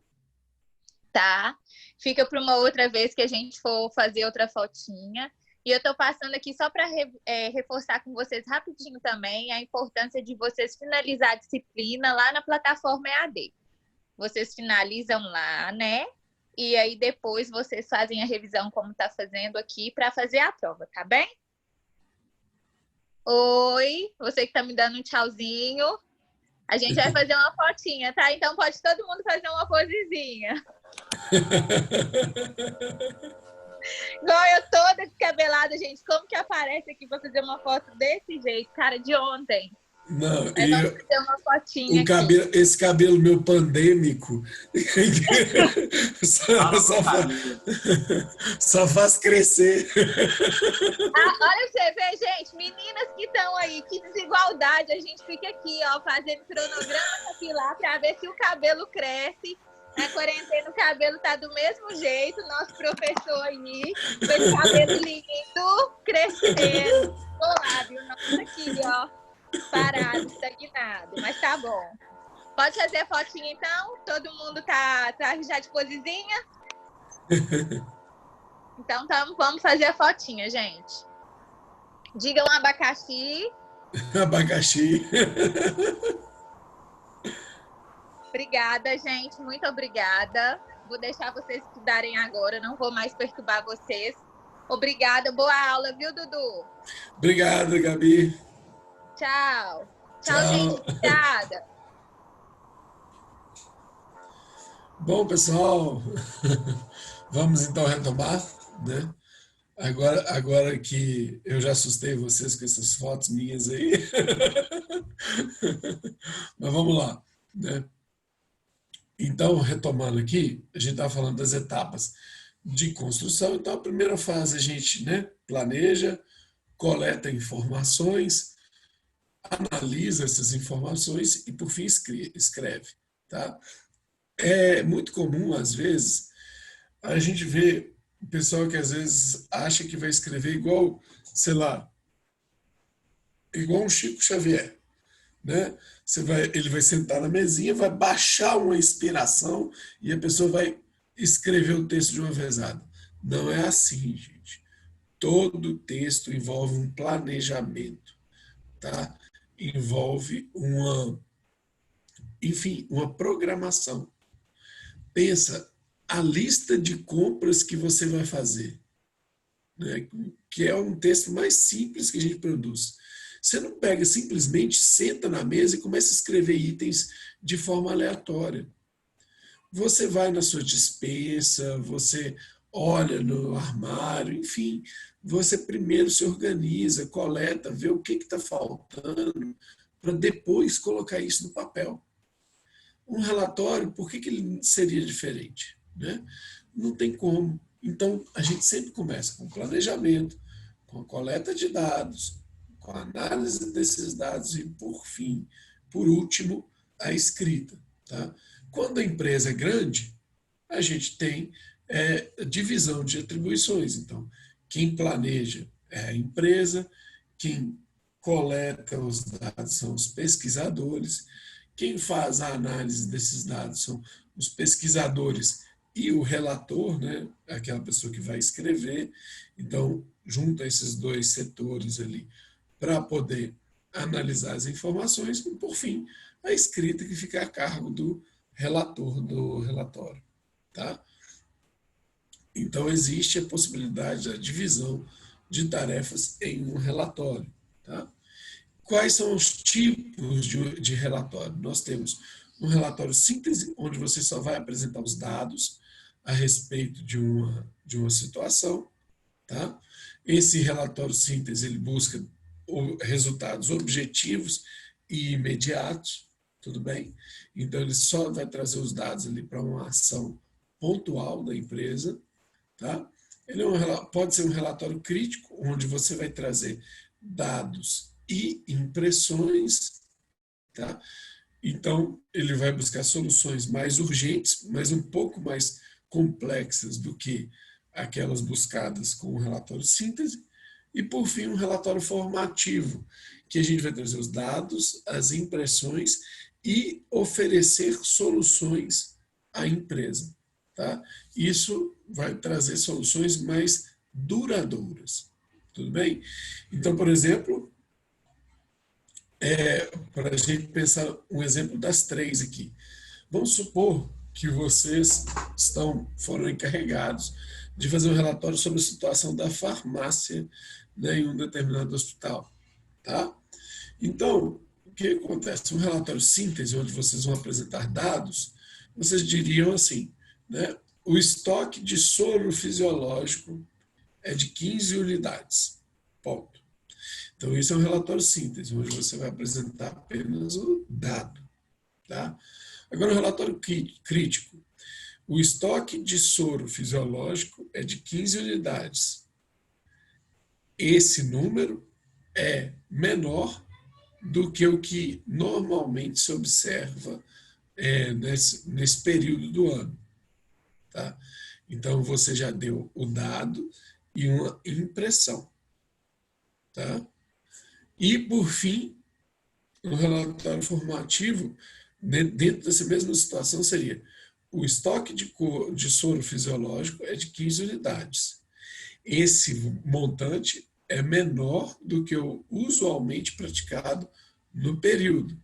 Tá? Fica para uma outra vez que a gente for fazer outra fotinha. E eu estou passando aqui só para reforçar com vocês rapidinho também a importância de vocês finalizar a disciplina lá na plataforma EAD. Vocês finalizam lá, né? E aí depois vocês fazem a revisão como está fazendo aqui para fazer a prova, tá bem? Oi, você que está me dando um tchauzinho. A gente vai fazer uma fotinha, tá? Então pode todo mundo fazer uma posezinha. Igual eu toda descabelada, gente. Como que aparece aqui para fazer uma foto desse jeito? Cara, de ontem. Não, Aí vamos fazer uma fotinha aqui. Esse cabelo meu pandêmico só faz crescer. Olha pra você ver, gente, meninas que estão aí, que desigualdade, a gente fica aqui, ó, fazendo cronograma capilar para ver se o cabelo cresce. Na quarentena o cabelo tá do mesmo jeito, nosso professor aí, com esse cabelo lindo, crescendo, colado, e o nosso aqui, ó, parado, estagnado, mas tá bom. Pode fazer fotinha então? Todo mundo tá já de posezinha? Então vamos fazer a fotinha, gente. Diga um abacaxi. Abacaxi. Obrigada, gente. Muito obrigada. Vou deixar vocês estudarem agora. Não vou mais perturbar vocês. Obrigada. Boa aula, viu, Dudu? Obrigado, Gabi. Tchau. Tchau. Gente. Obrigada. Bom, pessoal, vamos então retomar, né? Agora que eu já assustei vocês com essas fotos minhas aí. Mas vamos lá, né? Então, retomando aqui, a gente está falando das etapas de construção. Então, a primeira fase a gente, né, planeja, coleta informações, analisa essas informações e, por fim, escreve. Tá? É muito comum, às vezes, a gente ver o pessoal que, às vezes, acha que vai escrever igual, sei lá, igual um Chico Xavier. Né? Ele vai sentar na mesinha, vai baixar uma inspiração e a pessoa vai escrever o texto de uma vezada. Não é assim, gente. Todo texto envolve um planejamento, tá? Envolve uma programação. Pensa a lista de compras que você vai fazer, né? Que é um texto mais simples que a gente produz. Você não pega simplesmente, senta na mesa e começa a escrever itens de forma aleatória. Você vai na sua despensa, você olha no armário, enfim, você primeiro se organiza, coleta, vê o que está faltando, para depois colocar isso no papel. Um relatório, por que ele seria diferente? Né? Não tem como. Então, a gente sempre começa com planejamento, com a coleta de dados, com a análise desses dados e, por fim, por último, a escrita. Tá? Quando a empresa é grande, a gente tem divisão de atribuições. Então, quem planeja é a empresa, quem coleta os dados são os pesquisadores, quem faz a análise desses dados são os pesquisadores e o relator, né, aquela pessoa que vai escrever. Então, junta esses dois setores ali para poder analisar as informações e, por fim, a escrita que fica a cargo do relator do relatório. Tá? Então, existe a possibilidade da divisão de tarefas em um relatório. Tá? Quais são os tipos de relatório? Nós temos um relatório síntese, onde você só vai apresentar os dados a respeito de uma situação. Tá? Esse relatório síntese ele busca resultados objetivos e imediatos, tudo bem? Então, ele só vai trazer os dados ali para uma ação pontual da empresa. Tá? Ele pode ser um relatório crítico, onde você vai trazer dados e impressões. Tá? Então, ele vai buscar soluções mais urgentes, mas um pouco mais complexas do que aquelas buscadas com o relatório síntese. E, por fim, um relatório formativo, que a gente vai trazer os dados, as impressões e oferecer soluções à empresa. Tá? Isso vai trazer soluções mais duradouras. Tudo bem? Então, por exemplo, para a gente pensar um exemplo das três aqui. Vamos supor que vocês foram encarregados de fazer um relatório sobre a situação da farmácia, né, em um determinado hospital. Tá? Então, o que acontece? Um relatório síntese, onde vocês vão apresentar dados, vocês diriam assim, né, o estoque de soro fisiológico é de 15 unidades. Ponto. Então, isso é um relatório síntese, onde você vai apresentar apenas o dado. Tá? Agora, o relatório crítico. O estoque de soro fisiológico é de 15 unidades. Esse número é menor do que o que normalmente se observa nesse período do ano. Tá? Então, você já deu o dado e uma impressão. Tá? E, por fim, o relatório formativo, dentro dessa mesma situação, seria o estoque de soro fisiológico é de 15 unidades. Esse montante é menor do que o usualmente praticado no período.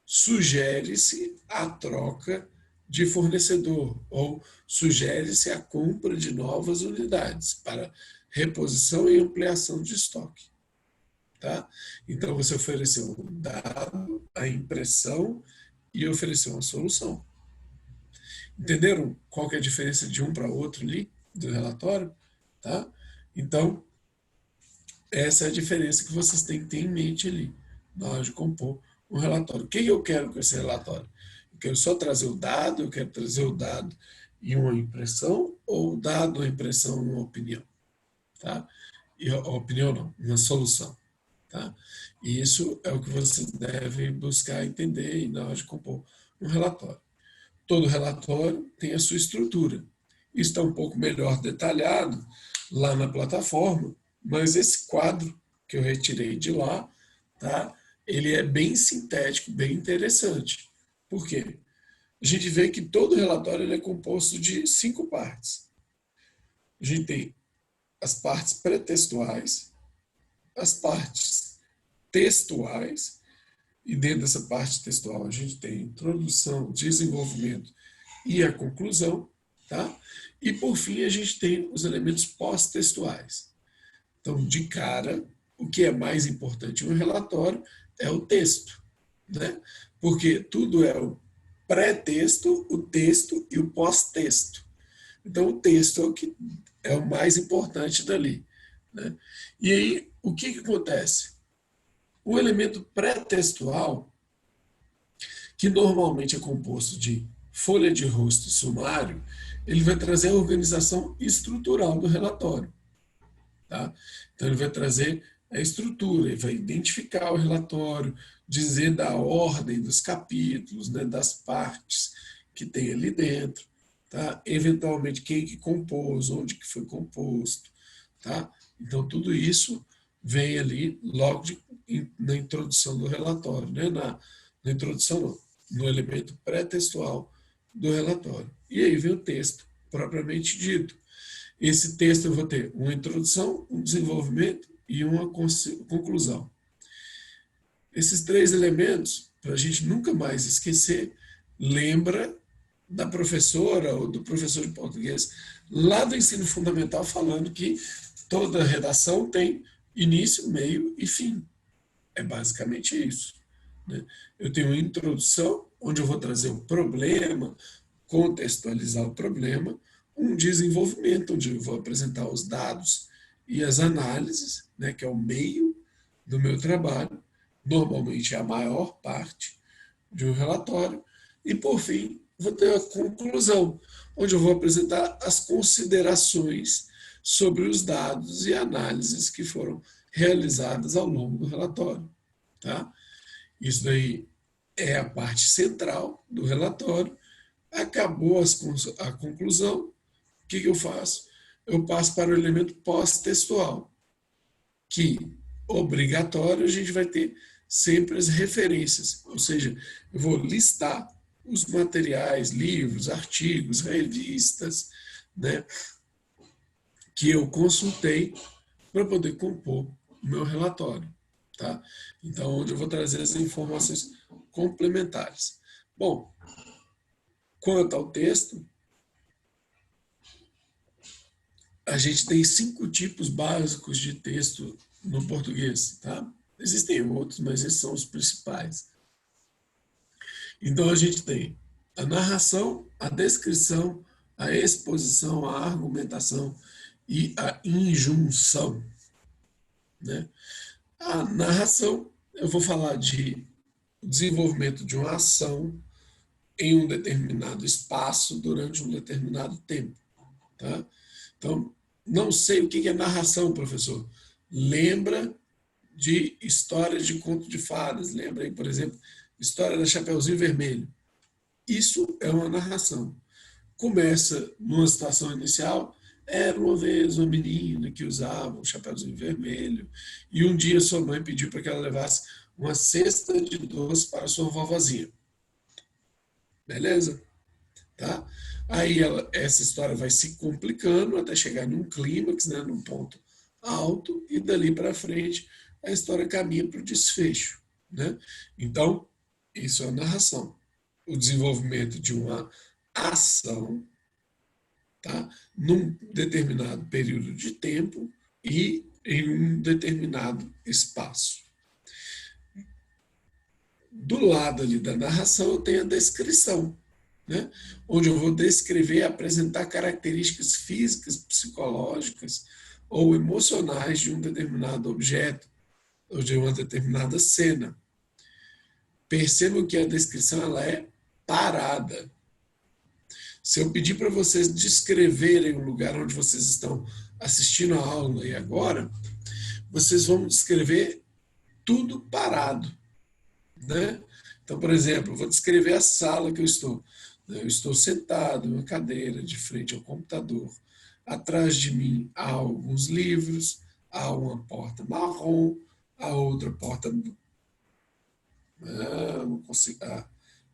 Sugere-se a troca de fornecedor ou sugere-se a compra de novas unidades para reposição e ampliação de estoque. Tá? Então, você ofereceu o dado, a impressão e ofereceu uma solução. Entenderam qual que é a diferença de um para outro ali, do relatório? Tá? Então, essa é a diferença que vocês têm que ter em mente ali, na hora de compor um relatório. O que eu quero com esse relatório? Eu quero só trazer o dado, eu quero trazer o dado e uma impressão, ou o dado, a impressão e uma opinião? Tá? E a opinião não, uma solução. Tá? E isso é o que você deve buscar entender na hora de compor um relatório. Todo relatório tem a sua estrutura. Isso está um pouco melhor detalhado lá na plataforma, mas esse quadro que eu retirei de lá, tá? Ele é bem sintético, bem interessante. Por quê? A gente vê que todo relatório ele é composto de 5 partes. A gente tem as partes pré-textuais, as partes textuais, e dentro dessa parte textual a gente tem introdução, desenvolvimento e a conclusão, tá? E por fim a gente tem os elementos pós-textuais. Então, de cara, o que é mais importante no relatório é o texto, né? Porque tudo é o pré-texto, o texto e o pós-texto. Então, o texto é o que é o mais importante dali, né? E aí, o que acontece? O elemento pré-textual, que normalmente é composto de folha de rosto e sumário, ele vai trazer a organização estrutural do relatório. Tá? Então, ele vai trazer a estrutura, ele vai identificar o relatório, dizer da ordem dos capítulos, né, das partes que tem ali dentro, tá? Eventualmente quem que compôs, onde que foi composto. Tá? Então, tudo isso vem ali logo na introdução do relatório, né? Na introdução, não, no elemento pré-textual do relatório. E aí vem o texto propriamente dito. Esse texto eu vou ter uma introdução, um desenvolvimento e uma conclusão. Esses 3 elementos, para a gente nunca mais esquecer, lembra da professora ou do professor de português lá do ensino fundamental falando que toda redação tem início, meio e fim. É basicamente isso, né? Eu tenho uma introdução, onde eu vou trazer o problema, contextualizar o problema, um desenvolvimento, onde eu vou apresentar os dados e as análises, né, que é o meio do meu trabalho, normalmente é a maior parte de um relatório, e por fim, vou ter a conclusão, onde eu vou apresentar as considerações sobre os dados e análises que foram realizadas ao longo do relatório. Tá? Isso daí é a parte central do relatório. Acabou a conclusão, o que eu faço? Eu passo para o elemento pós-textual, que, obrigatório, a gente vai ter sempre as referências, ou seja, eu vou listar os materiais, livros, artigos, revistas, né, que eu consultei para poder compor o meu relatório. Tá? Então, onde eu vou trazer as informações complementares. Bom, quanto ao texto, a gente tem 5 tipos básicos de texto no português. Tá? Existem outros, mas esses são os principais. Então, a gente tem a narração, a descrição, a exposição, a argumentação e a injunção. Né? A narração, eu vou falar de desenvolvimento de uma ação em um determinado espaço durante um determinado tempo. Tá? Então, não sei o que é narração, professor. Lembra de histórias de conto de fadas. Lembra aí, por exemplo, história da Chapeuzinho Vermelho. Isso é uma narração. Começa numa situação inicial, era uma vez uma menina que usava um chapeuzinho vermelho e um dia sua mãe pediu para que ela levasse uma cesta de doces para sua vovozinha. Beleza? Tá? Aí essa história vai se complicando até chegar num clímax, né, num ponto alto, e dali para frente a história caminha para o desfecho. Né? Então, isso é a narração. O desenvolvimento de uma ação, tá? Num determinado período de tempo e em um determinado espaço. Do lado ali da narração, eu tenho a descrição, né? Onde eu vou descrever e apresentar características físicas, psicológicas ou emocionais de um determinado objeto ou de uma determinada cena. Percebam que a descrição ela é parada. Se eu pedir para vocês descreverem o lugar onde vocês estão assistindo a aula e agora, vocês vão descrever tudo parado. Né? Então, por exemplo, eu vou descrever a sala que eu estou. Eu estou sentado em uma cadeira de frente ao computador. Atrás de mim há alguns livros, há uma porta marrom, há outra porta... não consigo...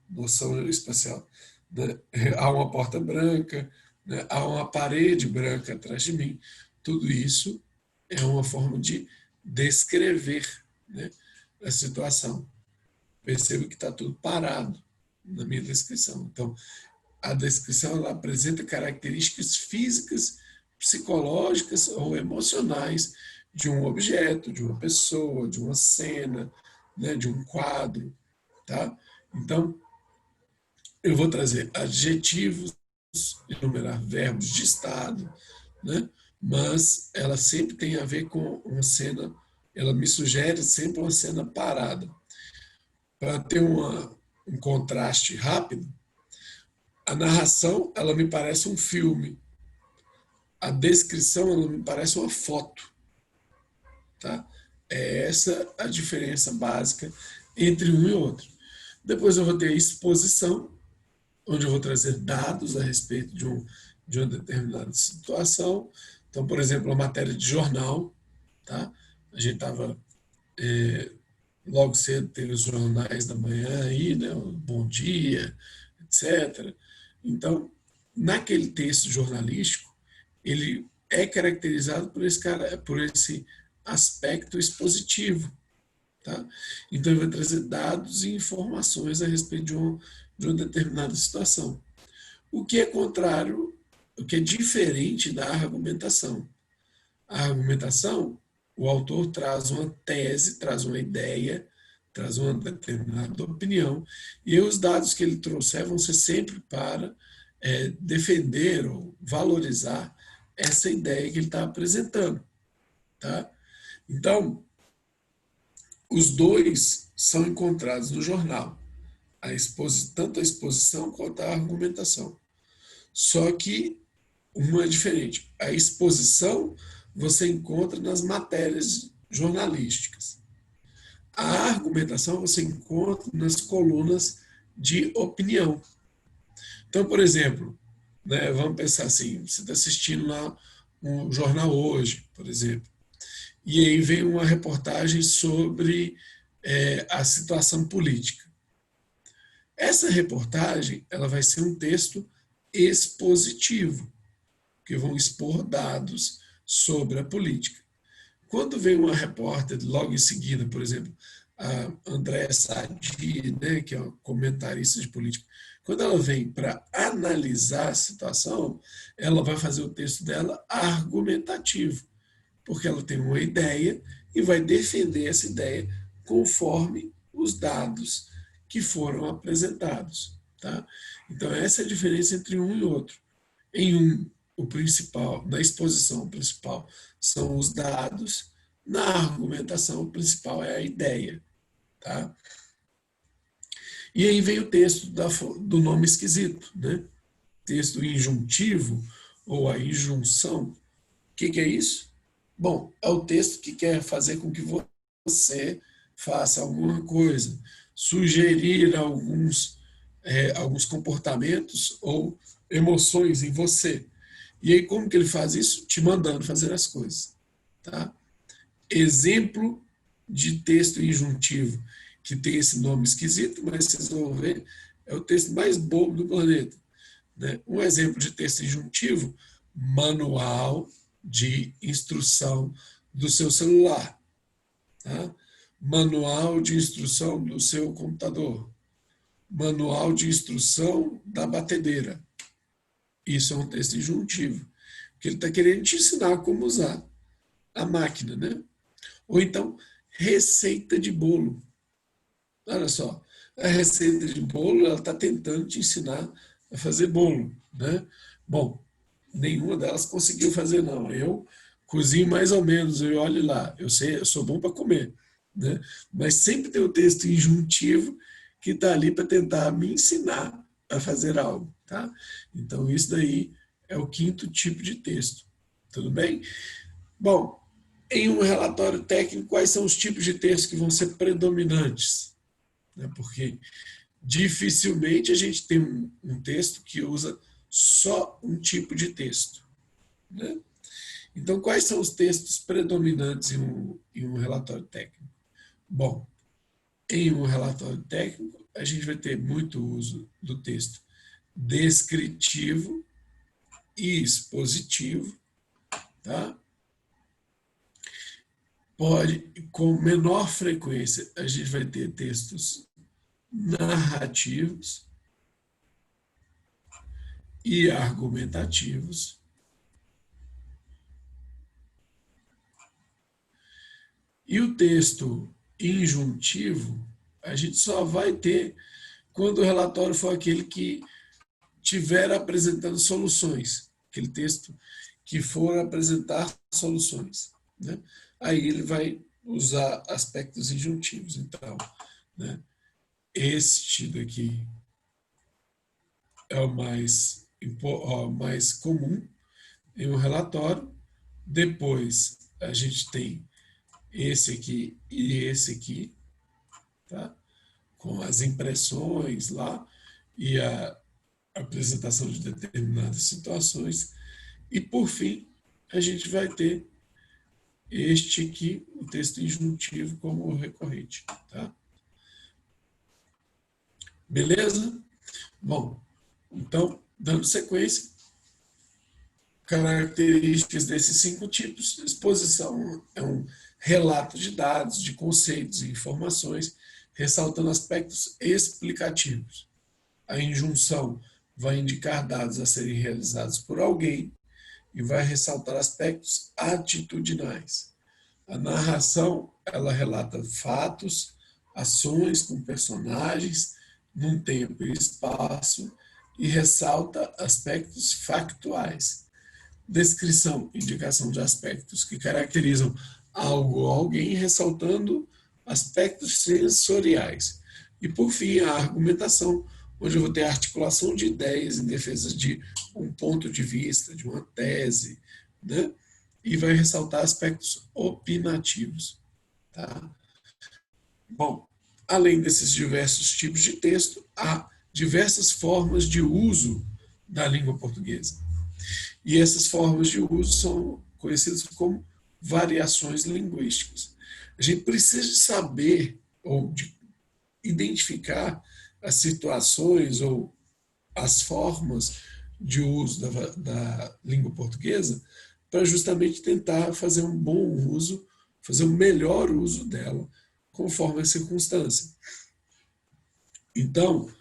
noção espacial. Né? Há uma porta branca, né? Há uma parede branca atrás de mim. Tudo isso é uma forma de descrever, né, a situação. Percebo que está tudo parado na minha descrição. Então, a descrição ela apresenta características físicas, psicológicas ou emocionais de um objeto, de uma pessoa, de uma cena, né, de um quadro, tá? Então, eu vou trazer adjetivos, enumerar verbos de estado, né? Mas ela sempre tem a ver com uma cena, ela me sugere sempre uma cena parada. Para ter um contraste rápido, a narração, ela me parece um filme, a descrição, ela me parece uma foto, tá? É essa a diferença básica entre um e outro. Depois eu vou ter a exposição, onde eu vou trazer dados a respeito de uma determinada situação. Então, por exemplo, a matéria de jornal, tá? A gente estava, logo cedo, teve os jornais da manhã aí, né? O Bom Dia, etc. Então, naquele texto jornalístico, ele é caracterizado por esse aspecto expositivo, tá? Então, ele vai trazer dados e informações a respeito de uma determinada situação. O que é contrário, o que é diferente da argumentação. A argumentação, o autor traz uma tese, traz uma ideia, traz uma determinada opinião, e os dados que ele trouxer vão ser sempre para defender ou valorizar essa ideia que ele está apresentando. Tá? Então, os dois são encontrados no jornal, tanto a exposição quanto a argumentação. Só que uma é diferente. A exposição você encontra nas matérias jornalísticas. A argumentação você encontra nas colunas de opinião. Então, por exemplo, né, vamos pensar assim, você está assistindo lá um jornal hoje, por exemplo, e aí vem uma reportagem sobre a situação política. Essa reportagem ela vai ser um texto expositivo, que vão expor dados sobre a política. Quando vem uma repórter logo em seguida, por exemplo, a Andréa Sadi, né, que é uma comentarista de política, quando ela vem para analisar a situação, ela vai fazer o texto dela argumentativo, porque ela tem uma ideia e vai defender essa ideia conforme os dados que foram apresentados. Tá? Então, essa é a diferença entre um e outro. Em um, o principal, na exposição, o principal são os dados, na argumentação, o principal é a ideia. Tá? E aí vem o texto do nome esquisito, né? Texto injuntivo ou a injunção. O que é isso? Bom, é o texto que quer fazer com que você faça alguma coisa, sugerir alguns comportamentos ou emoções em você. E aí, como que ele faz isso? Te mandando fazer as coisas. Tá? Exemplo de texto injuntivo, que tem esse nome esquisito, mas vocês vão ver, é o texto mais bobo do planeta. Né? Um exemplo de texto injuntivo, manual de instrução do seu celular. Tá? Manual de instrução do seu computador. Manual de instrução da batedeira. Isso é um texto injuntivo, porque ele está querendo te ensinar como usar a máquina, né? Ou então, receita de bolo. Olha só, a receita de bolo, ela está tentando te ensinar a fazer bolo, né? Bom, nenhuma delas conseguiu fazer, não. Eu cozinho mais ou menos, eu olho lá, eu sei, eu sou bom para comer, né? Mas sempre tem o texto injuntivo que está ali para tentar me ensinar a fazer algo, tá? Então, isso daí é o quinto tipo de texto, tudo bem? Bom, em um relatório técnico, quais são os tipos de texto que vão ser predominantes? Porque dificilmente a gente tem um texto que usa só um tipo de texto. Né? Então, quais são os textos predominantes em um relatório técnico? Bom, em um relatório técnico, a gente vai ter muito uso do texto descritivo e expositivo, tá? Com menor frequência, a gente vai ter textos narrativos e argumentativos. E o texto injuntivo, a gente só vai ter quando o relatório for aquele que estiver apresentando soluções, aquele texto que for apresentar soluções, né? Aí ele vai usar aspectos injuntivos. Então, né, este daqui é o mais comum em um relatório. Depois, a gente tem esse aqui e esse aqui, tá? Com as impressões lá e a apresentação de determinadas situações. E, por fim, a gente vai ter este aqui, o texto injuntivo, como recorrente. Tá? Beleza? Bom, então, dando sequência, características desses 5 tipos. Exposição é um relato de dados, de conceitos e informações, ressaltando aspectos explicativos. A injunção vai indicar dados a serem realizados por alguém e vai ressaltar aspectos atitudinais. A narração, ela relata fatos, ações com personagens, num tempo e espaço, e ressalta aspectos factuais. Descrição, indicação de aspectos que caracterizam algo ou alguém, ressaltando aspectos sensoriais. E, por fim, a argumentação, onde eu vou ter a articulação de ideias em defesa de um ponto de vista, de uma tese, né? E vai ressaltar aspectos opinativos. Tá? Bom, além desses diversos tipos de texto, há diversas formas de uso da língua portuguesa. E essas formas de uso são conhecidas como variações linguísticas. A gente precisa de saber ou de identificar as situações ou as formas de uso da língua portuguesa para justamente tentar fazer um bom uso, fazer um melhor uso dela, conforme a circunstância. Então,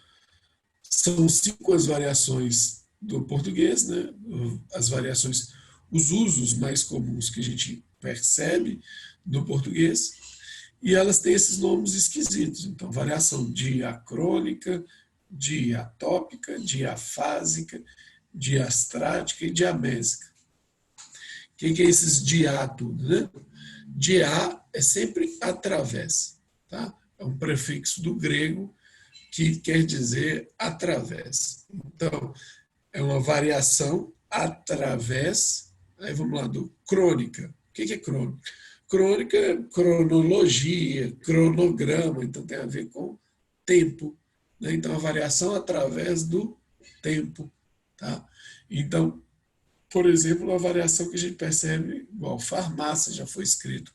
são 5 as variações do português, né? As variações, os usos mais comuns que a gente percebe no português, e elas têm esses nomes esquisitos. Então, variação diacrônica, diatópica, diafásica, diastrática e diamésica. O que é esses diá tudo, né? Diá é sempre através, tá? É um prefixo do grego que quer dizer através. Então, é uma variação através, aí vamos lá, do crônica. O que é crônica? Crônica é cronologia, cronograma, então tem a ver com tempo, né? Então, a variação através do tempo, tá? Então, por exemplo, a variação que a gente percebe, igual farmácia, já foi escrito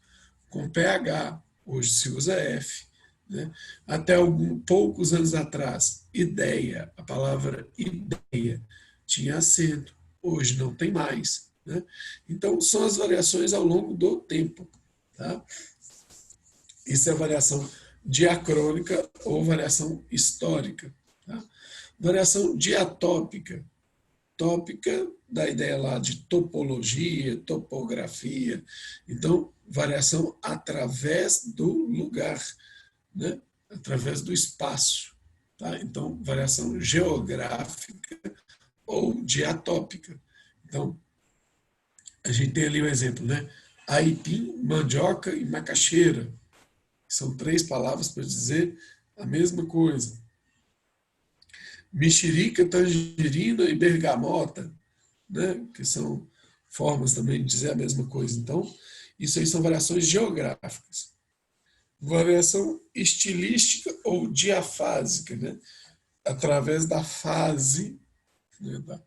com PH, hoje se usa F, né? Até poucos anos atrás, ideia, a palavra ideia tinha acento, hoje não tem mais, né? Então, são as variações ao longo do tempo. Tá? Isso é variação diacrônica ou variação histórica. Tá? Variação diatópica. Tópica da ideia lá de topologia, topografia. Então, variação através do lugar, né? Através do espaço. Tá? Então, variação geográfica ou diatópica. Então, a gente tem ali um exemplo, né? Aipim, mandioca e macaxeira. São 3 palavras para dizer a mesma coisa. Mexerica, tangerina e bergamota, né? Que são formas também de dizer a mesma coisa. Então, isso aí são variações geográficas. Variação estilística ou diafásica, né? Através da fase, né? Da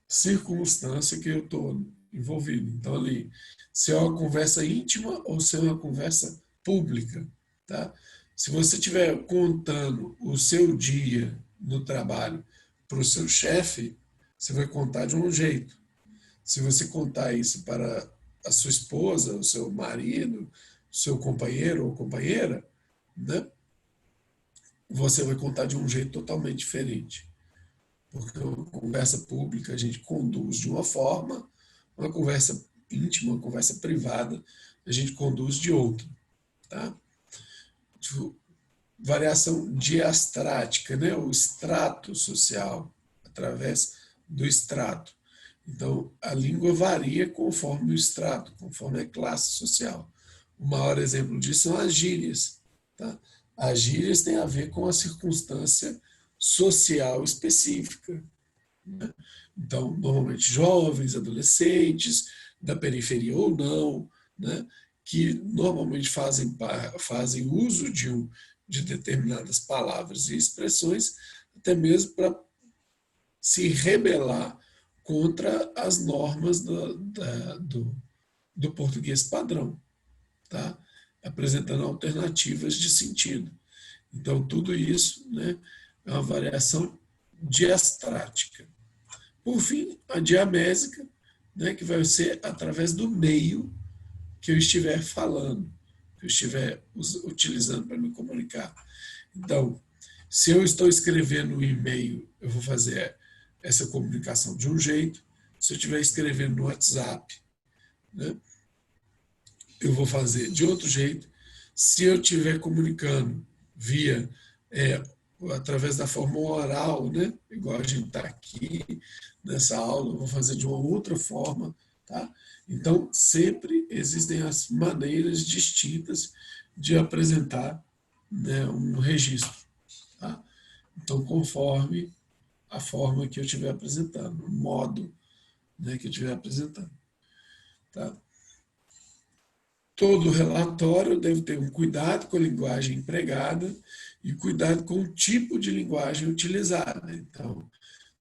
circunstância que eu estou envolvido. Então, ali, se é uma conversa íntima ou se é uma conversa pública. Tá? Se você estiver contando o seu dia no trabalho para o seu chefe, você vai contar de um jeito. Se você contar isso para a sua esposa, o seu marido, o seu companheiro ou companheira, né? Você vai contar de um jeito totalmente diferente. Porque uma conversa pública a gente conduz de uma forma, uma conversa íntima, uma conversa privada, a gente conduz de outra. tá? Variação diastrática, né? O extrato social, através do extrato. Então, a língua varia conforme o extrato, conforme a classe social. O maior exemplo disso são as gírias. Tá? As gírias têm a ver com a circunstância social específica. Né? Então, normalmente, jovens, adolescentes, da periferia ou não, né? Que normalmente fazem uso de determinadas palavras e expressões, até mesmo para se rebelar contra as normas do português padrão, tá? Apresentando alternativas de sentido. Então, tudo isso, né, é uma variação diastrática. Por fim, a diamésica, né, que vai ser através do meio que eu estiver falando, que eu estiver utilizando para me comunicar. Então, se eu estou escrevendo um e-mail, eu vou fazer essa comunicação de um jeito. Se eu estiver escrevendo no WhatsApp, né, eu vou fazer de outro jeito. Se eu estiver comunicando via através da forma oral, né, igual a gente está aqui nessa aula, eu vou fazer de uma outra forma, tá? Então, sempre existem as maneiras distintas de apresentar, né, um registro, tá? Então, conforme a forma que eu estiver apresentando, o modo, né, que eu estiver apresentando. Tá? Todo relatório deve ter um cuidado com a linguagem empregada e cuidado com o tipo de linguagem utilizada. Então,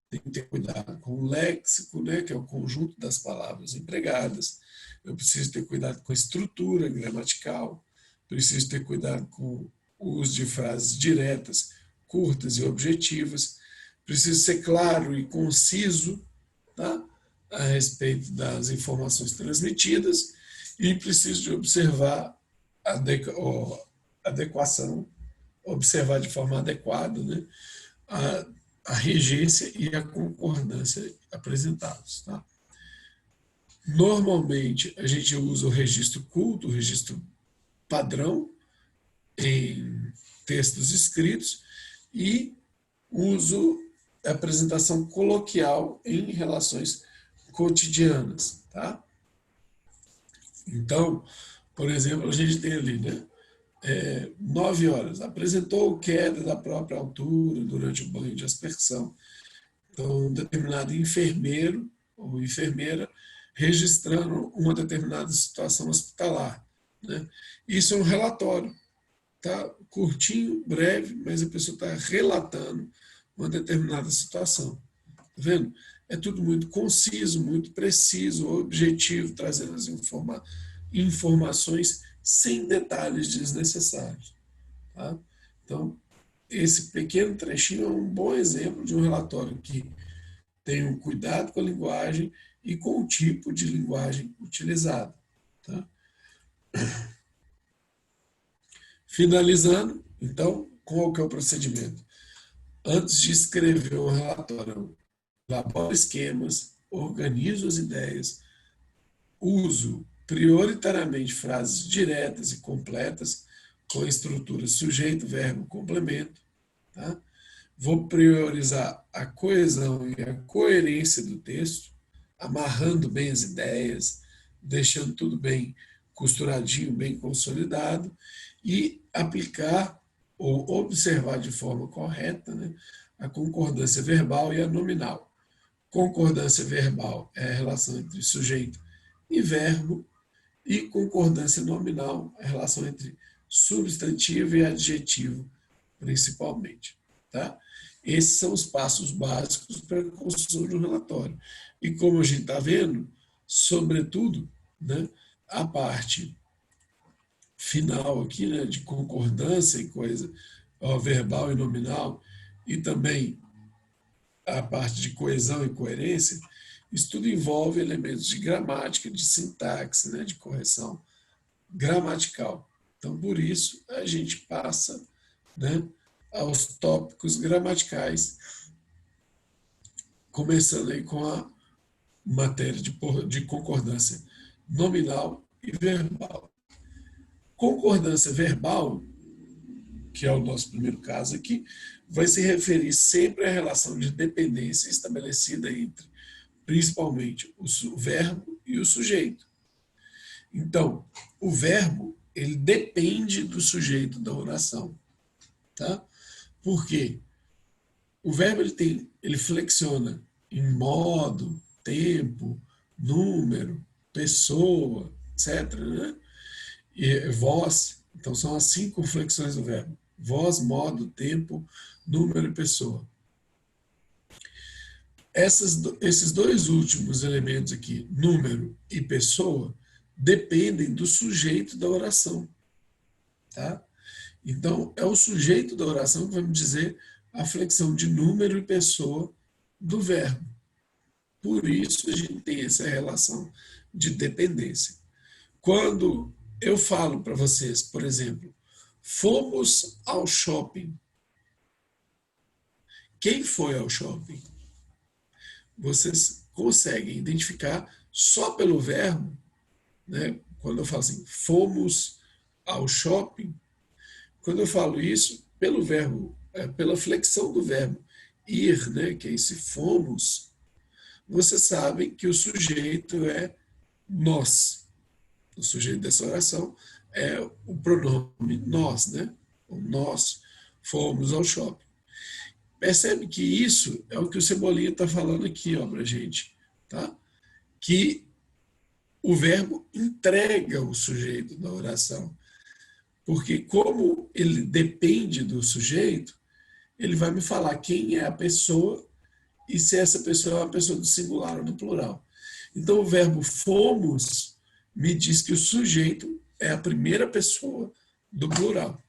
tem que ter cuidado com o léxico, né, que é o conjunto das palavras empregadas. Eu preciso ter cuidado com a estrutura gramatical, preciso ter cuidado com o uso de frases diretas, curtas e objetivas, preciso ser claro e conciso, tá, a respeito das informações transmitidas e preciso de observar a adequação, observar de forma adequada, né, a regência e a concordância apresentados. Tá? Normalmente, a gente usa o registro culto, o registro padrão, em textos escritos, e uso a apresentação coloquial em relações cotidianas. Tá? Então, por exemplo, a gente tem ali, né, 9 horas, apresentou queda da própria altura durante o banho de aspersão. Então, um determinado enfermeiro ou enfermeira registrando uma determinada situação hospitalar. Né? Isso é um relatório, tá? Curtinho, breve, mas a pessoa está relatando uma determinada situação. Tá vendo? É tudo muito conciso, muito preciso, objetivo, trazendo as informações sem detalhes desnecessários. Tá? Então, esse pequeno trechinho é um bom exemplo de um relatório que tem um cuidado com a linguagem e com o tipo de linguagem utilizado. Tá? Finalizando, então, qual que é o procedimento? Antes de escrever um relatório, elaboro esquemas, organizo as ideias, uso prioritariamente frases diretas e completas, com a estrutura sujeito, verbo, complemento. Tá? Vou priorizar a coesão e a coerência do texto, amarrando bem as ideias, deixando tudo bem costuradinho, bem consolidado, e aplicar ou observar de forma correta, né, a concordância verbal e a nominal. Concordância verbal é a relação entre sujeito e verbo, e concordância nominal é a relação entre substantivo e adjetivo, principalmente. Tá? Esses são os passos básicos para a construção de um relatório. E como a gente está vendo, sobretudo, né, a parte final aqui, né, de concordância e coisa, verbal e nominal, e também a parte de coesão e coerência, isso tudo envolve elementos de gramática, de sintaxe, né, de correção gramatical. Então, por isso, a gente passa, né, aos tópicos gramaticais, começando aí com a matéria de concordância nominal e verbal. Concordância verbal, que é o nosso primeiro caso aqui, vai se referir sempre à relação de dependência estabelecida entre, principalmente, o verbo e o sujeito. Então, o verbo, ele depende do sujeito da oração, tá? Por quê? O verbo, ele flexiona em modo, tempo, número, pessoa, etc., né? E voz, então são as 5 flexões do verbo. Voz, modo, tempo, número e pessoa. Esses 2 últimos elementos aqui, número e pessoa, dependem do sujeito da oração. Tá? Então, é o sujeito da oração que vai me dizer a flexão de número e pessoa do verbo. Por isso, a gente tem essa relação de dependência. Quando eu falo para vocês, por exemplo, fomos ao shopping. Quem foi ao shopping? Vocês conseguem identificar só pelo verbo, né? Quando eu falo assim, fomos ao shopping, quando eu falo isso, pelo verbo, pela flexão do verbo ir, né? Que é esse fomos, vocês sabem que o sujeito é nós. O sujeito dessa oração é o pronome nós, né? Nós fomos ao shopping. Percebe que isso é o que o Cebolinha está falando aqui, ó, para a gente, tá? Que o verbo entrega o sujeito da oração. Porque como ele depende do sujeito, ele vai me falar quem é a pessoa e se essa pessoa é uma pessoa do singular ou do plural. Então, o verbo fomos me diz que o sujeito é a primeira pessoa do plural.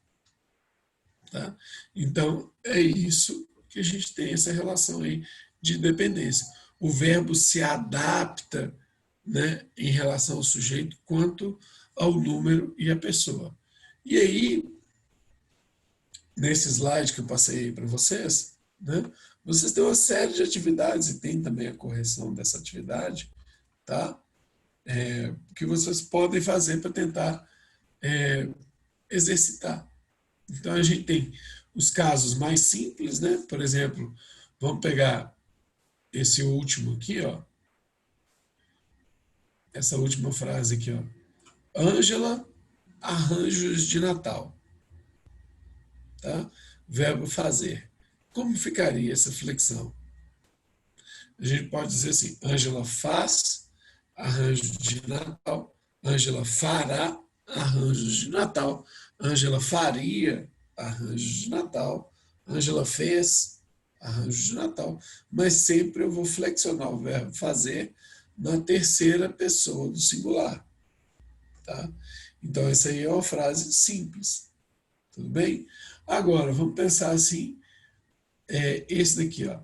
Tá? Então, é isso que a gente tem, essa relação aí de dependência. O verbo se adapta, né, em relação ao sujeito quanto ao número e à pessoa. E aí, nesse slide que eu passei para vocês, né, vocês têm uma série de atividades e tem também a correção dessa atividade, tá? Que vocês podem fazer para tentar exercitar. Então, a gente tem os casos mais simples, né? Por exemplo, vamos pegar esse último aqui, ó. Essa última frase aqui, ó. Ângela, arranjos de Natal. Tá? Verbo fazer. Como ficaria essa flexão? A gente pode dizer assim, Ângela faz arranjos de Natal, Ângela fará arranjos de Natal, Ângela faria arranjos de Natal, Ângela fez arranjos de Natal, mas sempre eu vou flexionar o verbo fazer na terceira pessoa do singular. Tá? Então, essa aí é uma frase simples. Tudo bem? Agora, vamos pensar assim, esse daqui, ó.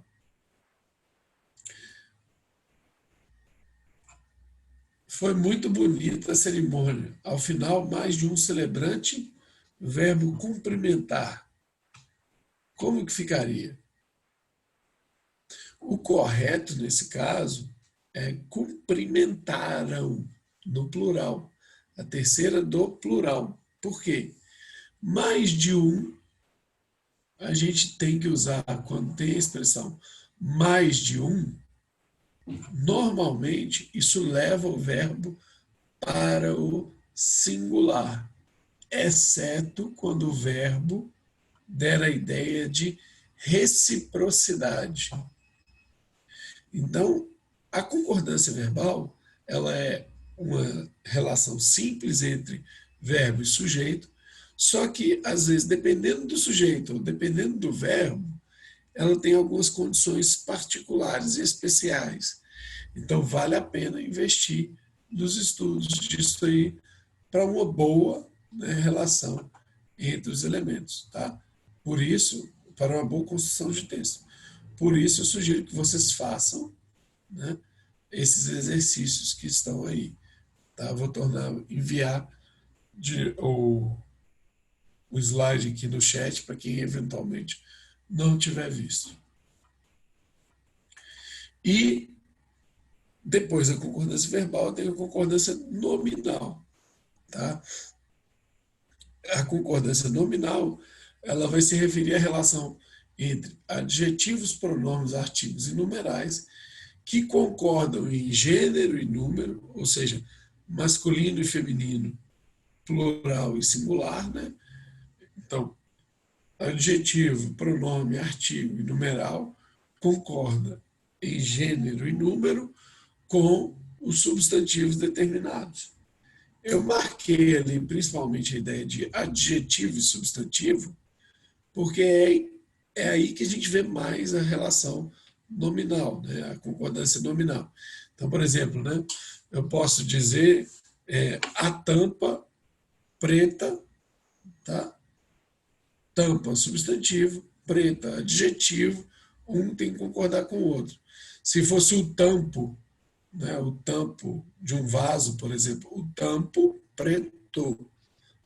Foi muito bonita a cerimônia. Ao final, mais de um celebrante, verbo cumprimentar. Como que ficaria? O correto, nesse caso, é cumprimentaram, no plural. A terceira do plural. Por quê? Mais de um, a gente tem que usar, quando tem a expressão mais de um, normalmente isso leva o verbo para o singular, exceto quando o verbo der a ideia de reciprocidade. Então, a concordância verbal, ela é uma relação simples entre verbo e sujeito, só que, às vezes, dependendo do sujeito ou dependendo do verbo, ela tem algumas condições particulares e especiais. Então, vale a pena investir nos estudos disso aí para uma boa, né, relação entre os elementos. Tá? Por isso, para uma boa construção de texto. Por isso, eu sugiro que vocês façam, né, esses exercícios que estão aí. Tá? Vou enviar o slide aqui no chat para quem eventualmente não tiver visto. E depois da concordância verbal, tem a concordância nominal. Tá? a concordância nominal, ela vai se referir à relação entre adjetivos, pronomes, artigos e numerais que concordam em gênero e número, ou seja, masculino e feminino, plural e singular, né? Então, adjetivo, pronome, artigo e numeral concorda em gênero e número com os substantivos determinados. Eu marquei ali principalmente a ideia de adjetivo e substantivo, porque é aí que a gente vê mais a relação nominal, né? A concordância nominal. Então, por exemplo, né, eu posso dizer a tampa preta, tá? Tampa, substantivo, preta, adjetivo, um tem que concordar com o outro. Se fosse o tampo, né, o tampo de um vaso, por exemplo, o tampo preto,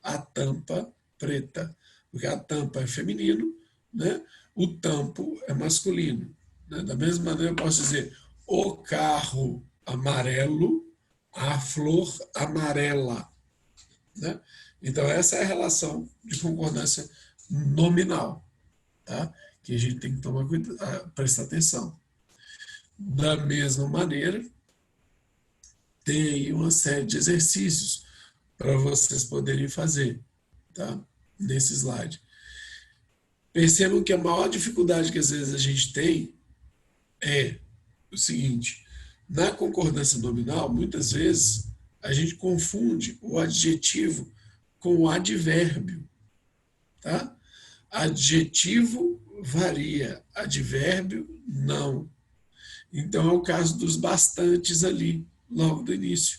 a tampa preta, porque a tampa é feminino, né, o tampo é masculino. Né? Da mesma maneira, eu posso dizer o carro amarelo, a flor amarela. Né? Então, essa é a relação de concordância nominal, tá? Que a gente tem que tomar cuidado, prestar atenção. Da mesma maneira, tem aí uma série de exercícios para vocês poderem fazer, tá? Nesse slide. Percebam que a maior dificuldade que às vezes a gente tem é o seguinte: na concordância nominal, muitas vezes a gente confunde o adjetivo com o advérbio, tá? Adjetivo varia, advérbio não. Então é o caso dos bastantes ali, logo do início.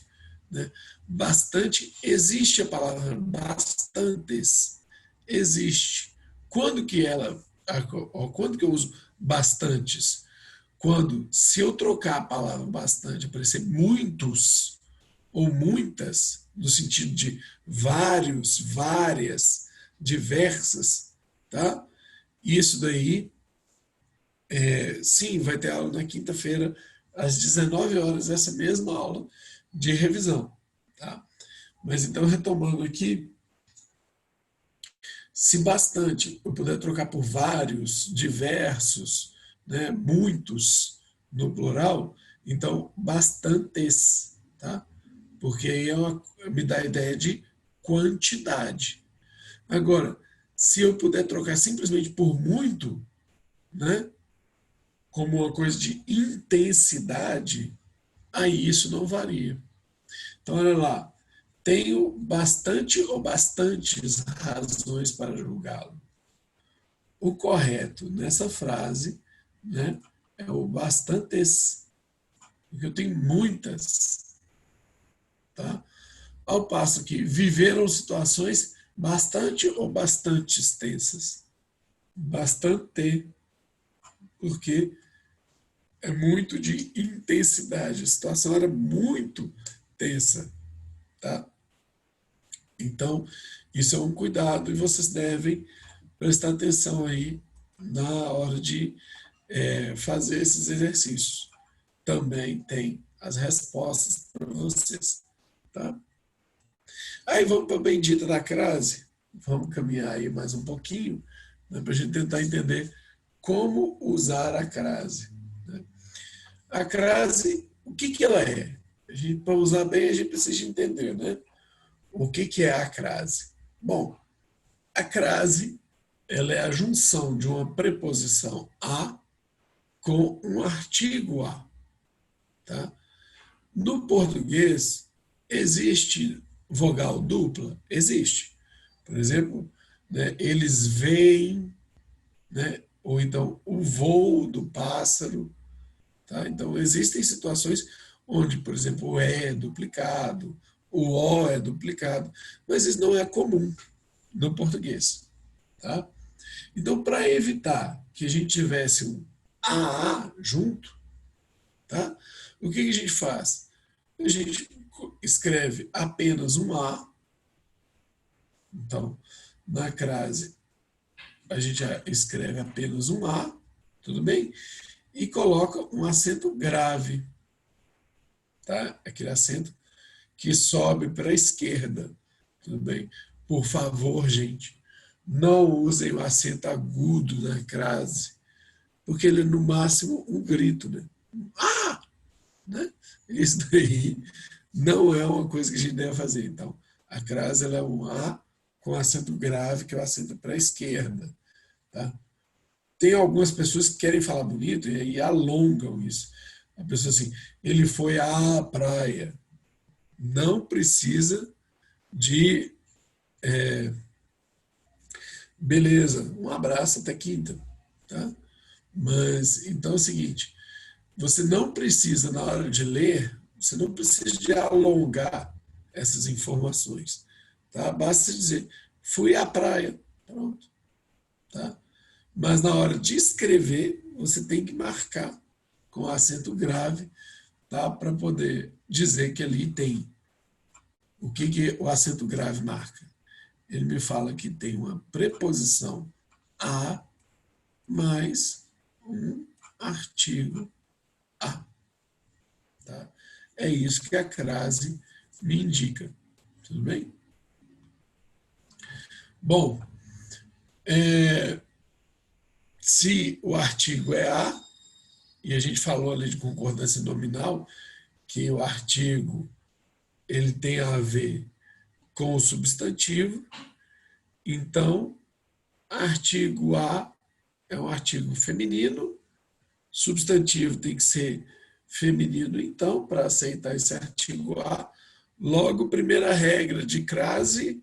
Né? Bastante, existe a palavra bastantes, existe. Quando que eu uso bastantes? Quando, se eu trocar a palavra bastante, aparecer muitos ou muitas, no sentido de vários, várias, diversas, tá? Isso daí, sim, vai ter aula na quinta-feira, às 19 horas, essa mesma aula de revisão, tá? Mas então, retomando aqui, se bastante eu puder trocar por vários, diversos, né, muitos no plural, então bastantes, tá? Porque aí me dá a ideia de quantidade. Agora, se eu puder trocar simplesmente por muito, né, como uma coisa de intensidade, aí isso não varia. Então, olha lá, tenho bastante ou bastantes razões para julgá-lo. O correto nessa frase, né, é o bastantes, porque eu tenho muitas. Tá? Ao passo que viveram situações bastante ou bastantes tensas. Bastante, porque é muito de intensidade. A situação era muito tensa. Tá? Então, isso é um cuidado e vocês devem prestar atenção aí na hora de fazer esses exercícios. Também tem as respostas para vocês. Tá? Aí vamos para a bendita da crase. Vamos caminhar aí mais um pouquinho, né, para a gente tentar entender como usar a crase. Né? A crase, o que ela é? Para usar bem, a gente precisa entender, né? O que é a crase? Bom, a crase ela é a junção de uma preposição a com um artigo a. Tá? No português, existe vogal dupla? Existe. Por exemplo, né, eles veem, né, ou então o voo do pássaro. Tá? Então, existem situações onde, por exemplo, o E é duplicado, o O é duplicado, mas isso não é comum no português. Tá? Então, para evitar que a gente tivesse um AA junto, tá? O que a gente faz? A gente escreve apenas um A. Então, na crase, a gente escreve apenas um A, tudo bem? E coloca um acento grave, tá? Aquele acento que sobe para a esquerda, tudo bem? por favor, gente, não usem o acento agudo na crase, porque ele é no máximo um grito, né? Ah! Né? Isso daí não é uma coisa que a gente deve fazer. Então, a crase ela é um A com acento grave, que é o acento para a esquerda. Tá? Tem algumas pessoas que querem falar bonito e aí alongam isso. A pessoa assim, ele foi à praia. Não precisa de beleza, um abraço até quinta. Tá? Mas, então é o seguinte, você não precisa, na hora de ler, você não precisa de alongar essas informações. Tá? Basta dizer, fui à praia. Pronto. Tá? Mas na hora de escrever, você tem que marcar com acento grave, tá? Para poder dizer que ali tem. O que o acento grave marca? Ele me fala que tem uma preposição a mais um artigo a. Tá? É isso que a crase me indica. Tudo bem? Bom, se o artigo é a, e a gente falou ali de concordância nominal, que o artigo ele tem a ver com o substantivo, então, artigo a é um artigo feminino, substantivo tem que ser feminino, então, para aceitar esse artigo a. Logo, primeira regra de crase,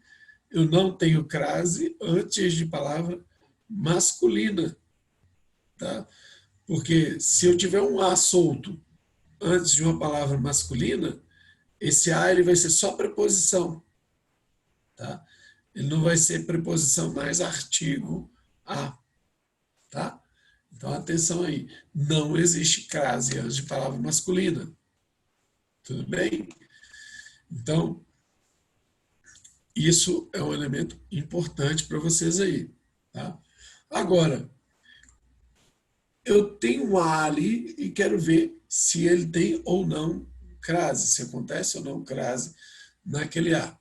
eu não tenho crase antes de palavra masculina. Tá? Porque se eu tiver um A solto antes de uma palavra masculina, esse A ele vai ser só preposição. Tá? Ele não vai ser preposição mais artigo a. Tá? Então, atenção aí. Não existe crase antes de palavra masculina. Tudo bem? Então, isso é um elemento importante para vocês aí. Tá? Agora, eu tenho um A ali e quero ver se ele tem ou não crase, se acontece ou não crase naquele A.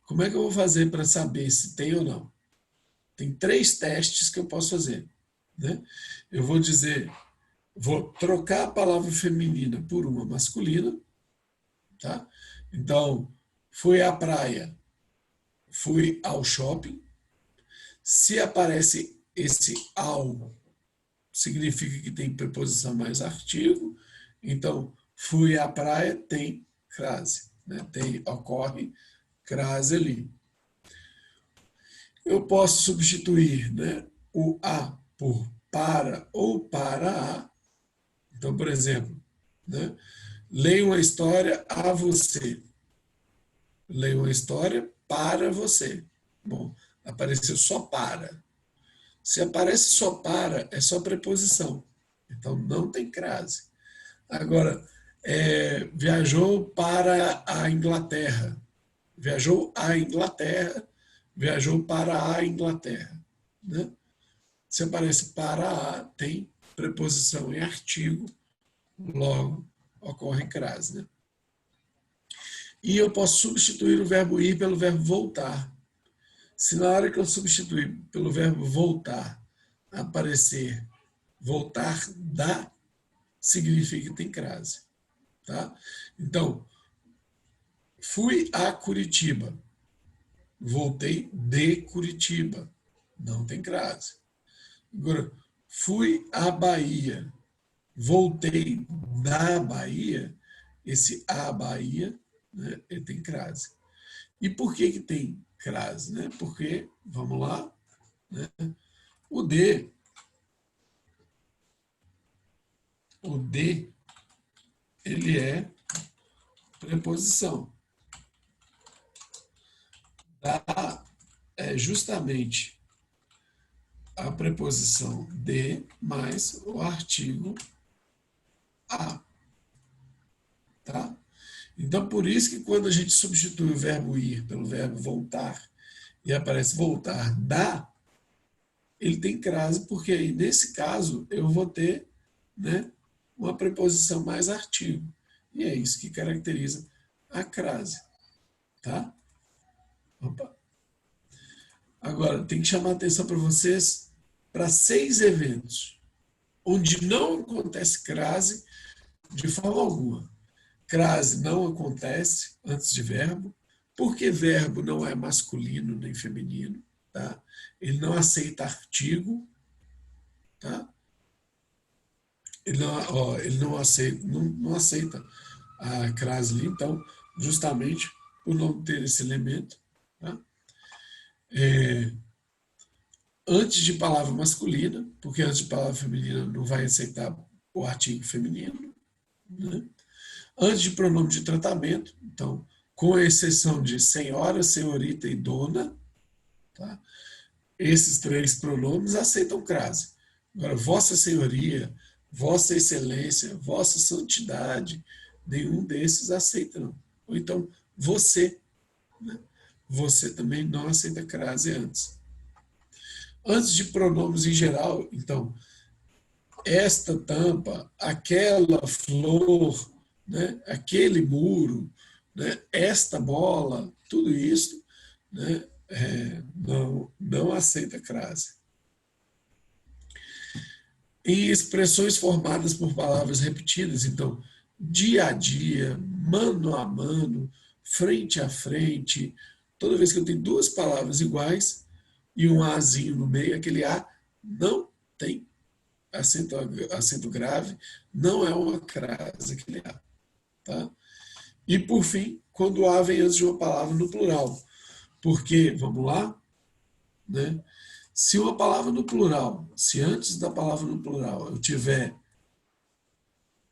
Como é que eu vou fazer para saber se tem ou não? Tem 3 testes que eu posso fazer. Né? Eu vou dizer, vou trocar a palavra feminina por uma masculina. Tá? Então, fui à praia, fui ao shopping. Se aparece esse ao, significa que tem preposição mais artigo. Então, fui à praia, tem crase. Né? Ocorre crase ali. Eu posso substituir, né, o a por para ou para a. Então, por exemplo, né, leio uma história a você. Leio uma história para você. Bom, apareceu só para. Se aparece só para, é só preposição. Então, não tem crase. Agora, viajou para a Inglaterra. Viajou à Inglaterra, viajou para a Inglaterra. Né? Se aparece para a, tem preposição em artigo, logo ocorre crase. Né? E eu posso substituir o verbo ir pelo verbo voltar. Se na hora que eu substituir pelo verbo voltar, aparecer voltar da, significa que tem crase. Tá? Então, fui a Curitiba, voltei de Curitiba, não tem crase. Agora, fui à Bahia, voltei da Bahia, esse a Bahia, né, ele tem crase. E por que tem crase? Né? Porque, vamos lá, né, o de, ele é preposição. Da é justamente a preposição de mais o artigo a. Tá? Então, por isso que quando a gente substitui o verbo ir pelo verbo voltar e aparece voltar da, ele tem crase, porque aí, nesse caso, eu vou ter, né, uma preposição mais artigo. E é isso que caracteriza a crase. Tá? Opa. Agora, tem que chamar a atenção para vocês para 6 eventos, onde não acontece crase de forma alguma. Crase não acontece antes de verbo, porque verbo não é masculino nem feminino, tá? Ele não aceita artigo, tá? Ele não aceita a crase ali, então, justamente por não ter esse elemento, tá? Antes de palavra masculina, porque antes de palavra feminina não vai aceitar o artigo feminino, né? Antes de pronome de tratamento, então, com exceção de senhora, senhorita e dona, tá? Esses 3 pronomes aceitam crase. Agora, vossa senhoria, vossa excelência, vossa santidade, nenhum desses aceita, não. Ou então, você, né? Você também não aceita crase antes. Antes de pronomes em geral, então, esta tampa, aquela flor, né, aquele muro, né, esta bola, tudo isso, né, não aceita crase. Em expressões formadas por palavras repetidas, então, dia a dia, mano a mano, frente a frente, toda vez que eu tenho 2 palavras iguais e um azinho no meio, aquele a não tem acento grave, não é uma crase aquele a. Tá? E, por fim, quando o a vem antes de uma palavra no plural. Porque, vamos lá, né? Se uma palavra no plural, se antes da palavra no plural eu tiver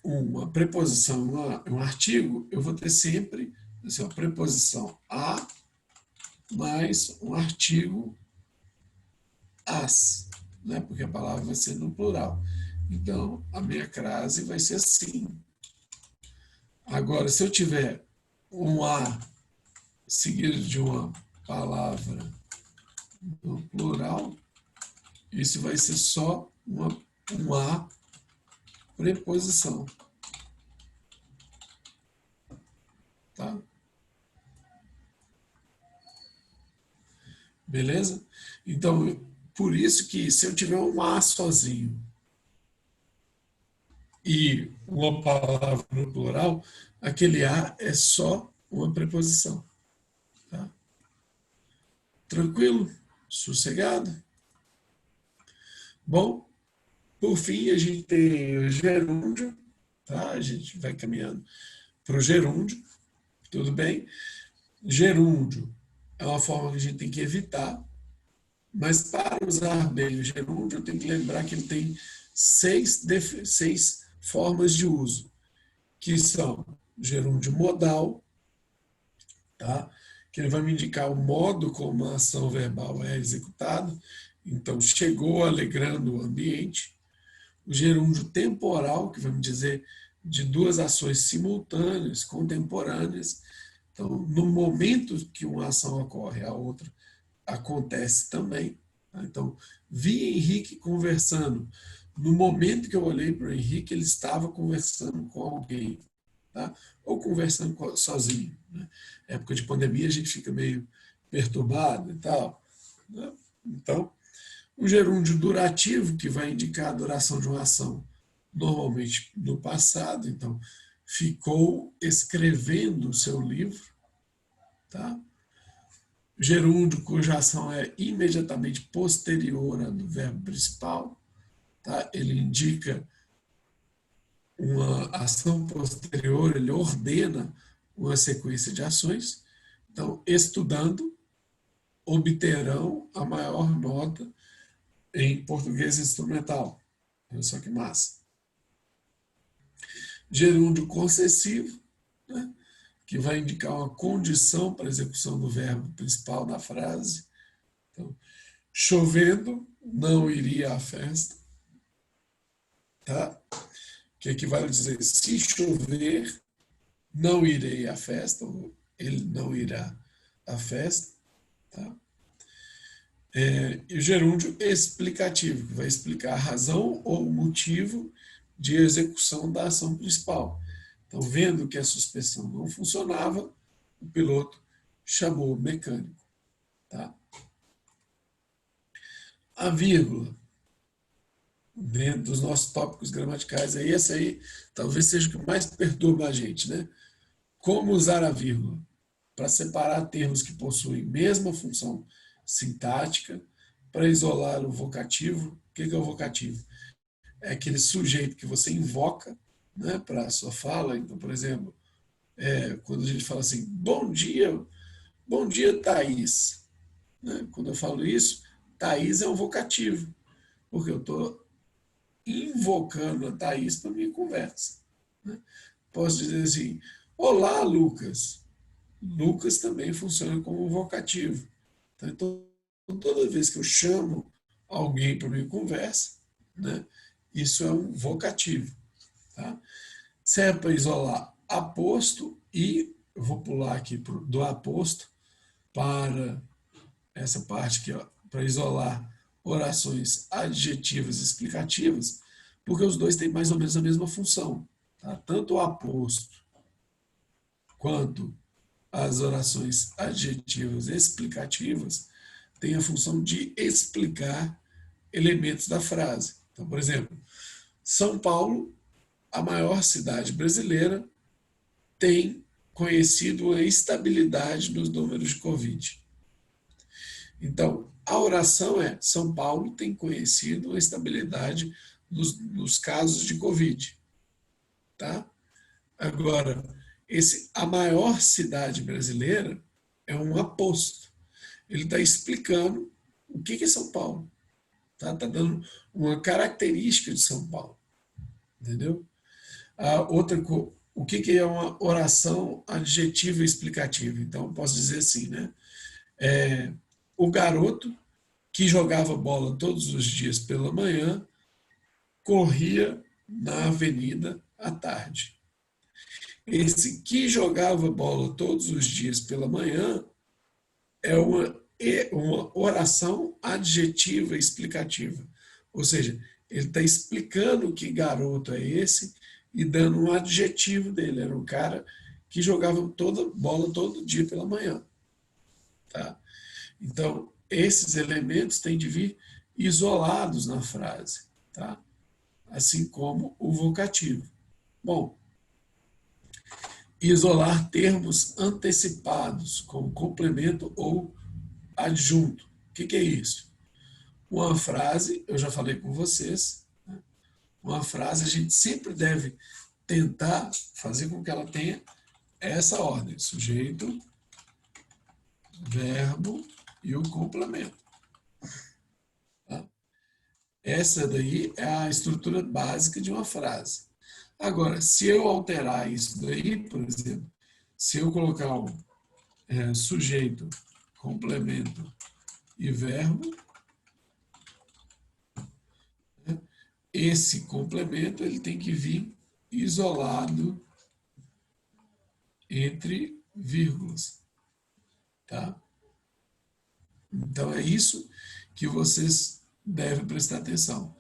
uma preposição, um artigo, eu vou ter sempre assim, uma preposição a mais um artigo as, né? Porque a palavra vai ser no plural. Então, a minha crase vai ser assim. Agora, se eu tiver um a seguido de uma palavra no plural, isso vai ser só uma preposição. Tá? Beleza? Então, por isso que se eu tiver um a sozinho e uma palavra no plural, aquele a é só uma preposição. Tá? Tranquilo? Sossegado? Bom, por fim, a gente tem o gerúndio, tá? A gente vai caminhando para o gerúndio, tudo bem? Gerúndio é uma forma que a gente tem que evitar, mas para usar bem o gerúndio, eu tenho que lembrar que ele tem 6 formas de uso, que são gerúndio modal, tá? Que ele vai me indicar o modo como a ação verbal é executada. Então, chegou alegrando o ambiente. O gerúndio temporal, que vai me dizer de 2 ações simultâneas, contemporâneas. Então, no momento que uma ação ocorre, a outra acontece também. Tá? Então, vi Henrique conversando. No momento que eu olhei para o Henrique, ele estava conversando com alguém. Tá? Ou conversando sozinho. Né? Época de pandemia, a gente fica meio perturbado e tal. Né? Então, o gerúndio durativo, que vai indicar a duração de uma ação, normalmente no passado, então, ficou escrevendo o seu livro. Tá? Gerúndio cuja ação é imediatamente posterior ao do verbo principal. Tá? Ele indica uma ação posterior, ele ordena uma sequência de ações. Então, estudando, obterão a maior nota em português instrumental. Olha só que massa. Gerúndio concessivo, né, que vai indicar uma condição para a execução do verbo principal da frase. Então, chovendo, não iria à festa. Tá? Que equivale a dizer, se chover, não irei à festa, ou ele não irá à festa. Tá? E o gerúndio explicativo, que vai explicar a razão ou o motivo de execução da ação principal. Então, vendo que a suspensão não funcionava, o piloto chamou o mecânico. Tá? A vírgula, dentro dos nossos tópicos gramaticais, aí essa aí talvez seja o que mais perturba a gente, né? Como usar a vírgula para separar termos que possuem mesma função sintática, para isolar o vocativo. O que é o vocativo? É aquele sujeito que você invoca, né, para a sua fala. Então, por exemplo, quando a gente fala assim, bom dia, Thaís. Né? Quando eu falo isso, Thaís é um vocativo, porque eu estou invocando a Thaís para minha conversa. Né? Posso dizer assim, olá, Lucas. Lucas também funciona como um vocativo. Então, toda vez que eu chamo alguém para minha conversa, né, isso é um vocativo. Tá? Serve para isolar aposto e, eu vou pular aqui do aposto para essa parte aqui, para isolar orações adjetivas e explicativas, porque os dois têm mais ou menos a mesma função. Tá? Tanto o aposto quanto as orações adjetivas explicativas têm a função de explicar elementos da frase. Então, por exemplo, São Paulo, a maior cidade brasileira, tem conhecido a estabilidade nos números de Covid. Então, a oração é: São Paulo tem conhecido a estabilidade nos casos de Covid. Tá? Agora, a maior cidade brasileira é um aposto. Ele está explicando o que é São Paulo. Tá dando uma característica de São Paulo. Entendeu? O que é uma oração adjetiva e explicativa? Então, eu posso dizer assim, né? O garoto que jogava bola todos os dias pela manhã corria na avenida à tarde. Esse que jogava bola todos os dias pela manhã é uma oração adjetiva explicativa. Ou seja, ele está explicando que garoto é esse e dando um adjetivo dele. Era um cara que jogava bola todo dia pela manhã. Tá? Então, esses elementos têm de vir isolados na frase. Tá? Assim como o vocativo. Bom, isolar termos antecipados como complemento ou adjunto. O que é isso? Uma frase, eu já falei com vocês, né? Uma frase a gente sempre deve tentar fazer com que ela tenha essa ordem: sujeito, verbo e o complemento. Tá? Essa daí é a estrutura básica de uma frase. Agora, se eu alterar isso daí, por exemplo, se eu colocar um sujeito, complemento e verbo, né, esse complemento ele tem que vir isolado entre vírgulas. Tá? Então, é isso que vocês devem prestar atenção.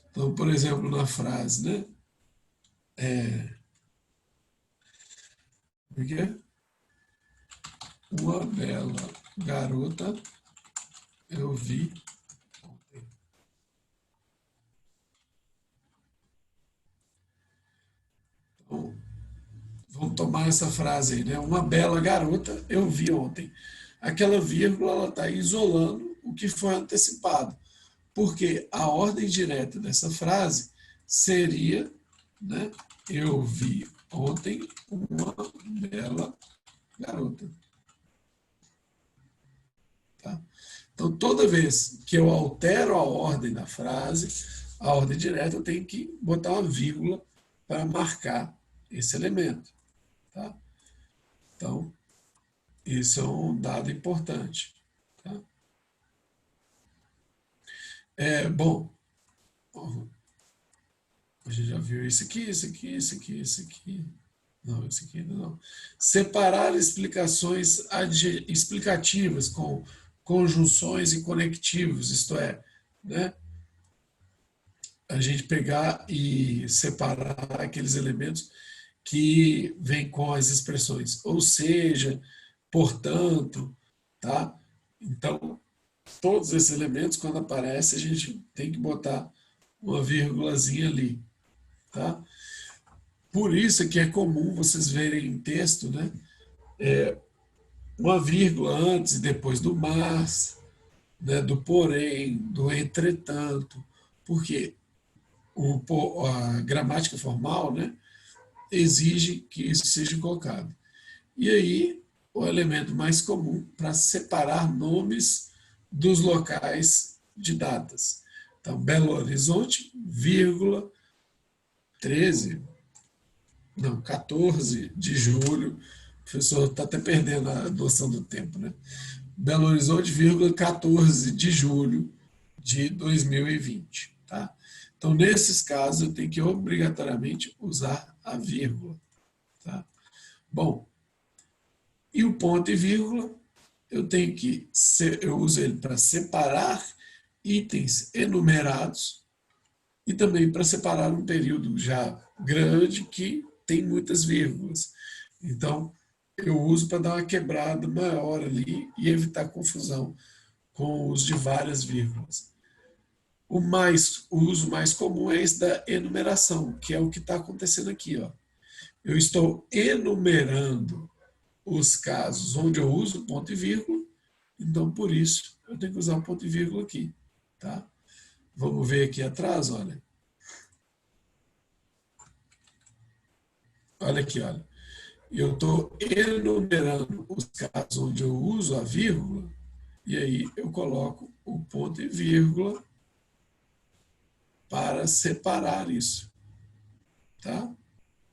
Então, por exemplo, na frase, né? Como é que é? Uma bela garota eu vi ontem. Então, vamos tomar essa frase aí, né? Uma bela garota eu vi ontem. Aquela vírgula ela está isolando o que foi antecipado, porque a ordem direta dessa frase seria, né? Eu vi ontem uma bela garota. Tá? Então, toda vez que eu altero a ordem da frase, a ordem direta, eu tenho que botar uma vírgula para marcar esse elemento. Tá? Então, isso é um dado importante. Tá? Bom, a gente já viu isso aqui, isso aqui, isso aqui, isso aqui. Não, isso aqui não. Separar explicações explicativas com conjunções e conectivos, isto é, né? A gente pegar e separar aqueles elementos que vêm com as expressões, ou seja, portanto, tá? Então, todos esses elementos, quando aparece, a gente tem que botar uma vírgulazinha ali, tá? Por isso é que é comum vocês verem em texto, né? Uma vírgula antes e depois do mas, né? Do porém, do entretanto, porque a gramática formal, né? Exige que isso seja colocado. E aí, o elemento mais comum para separar nomes dos locais de datas. Então, Belo Horizonte, vírgula, 14 de julho. O professor está até perdendo a noção do tempo, né? Belo Horizonte, vírgula, 14 de julho de 2020, tá? Então, nesses casos, eu tenho que obrigatoriamente usar a vírgula, tá? Bom, e o ponto e vírgula, eu uso ele para separar itens enumerados e também para separar um período já grande que tem muitas vírgulas. Então, eu uso para dar uma quebrada maior ali e evitar confusão com o uso de várias vírgulas. O uso mais comum é esse da enumeração, que é o que está acontecendo aqui, ó. Eu estou enumerando os casos onde eu uso ponto e vírgula, então por isso eu tenho que usar um ponto e vírgula aqui, tá? Vamos ver aqui atrás, olha. Olha aqui, olha. Eu estou enumerando os casos onde eu uso a vírgula, e aí eu coloco o ponto e vírgula para separar isso, tá?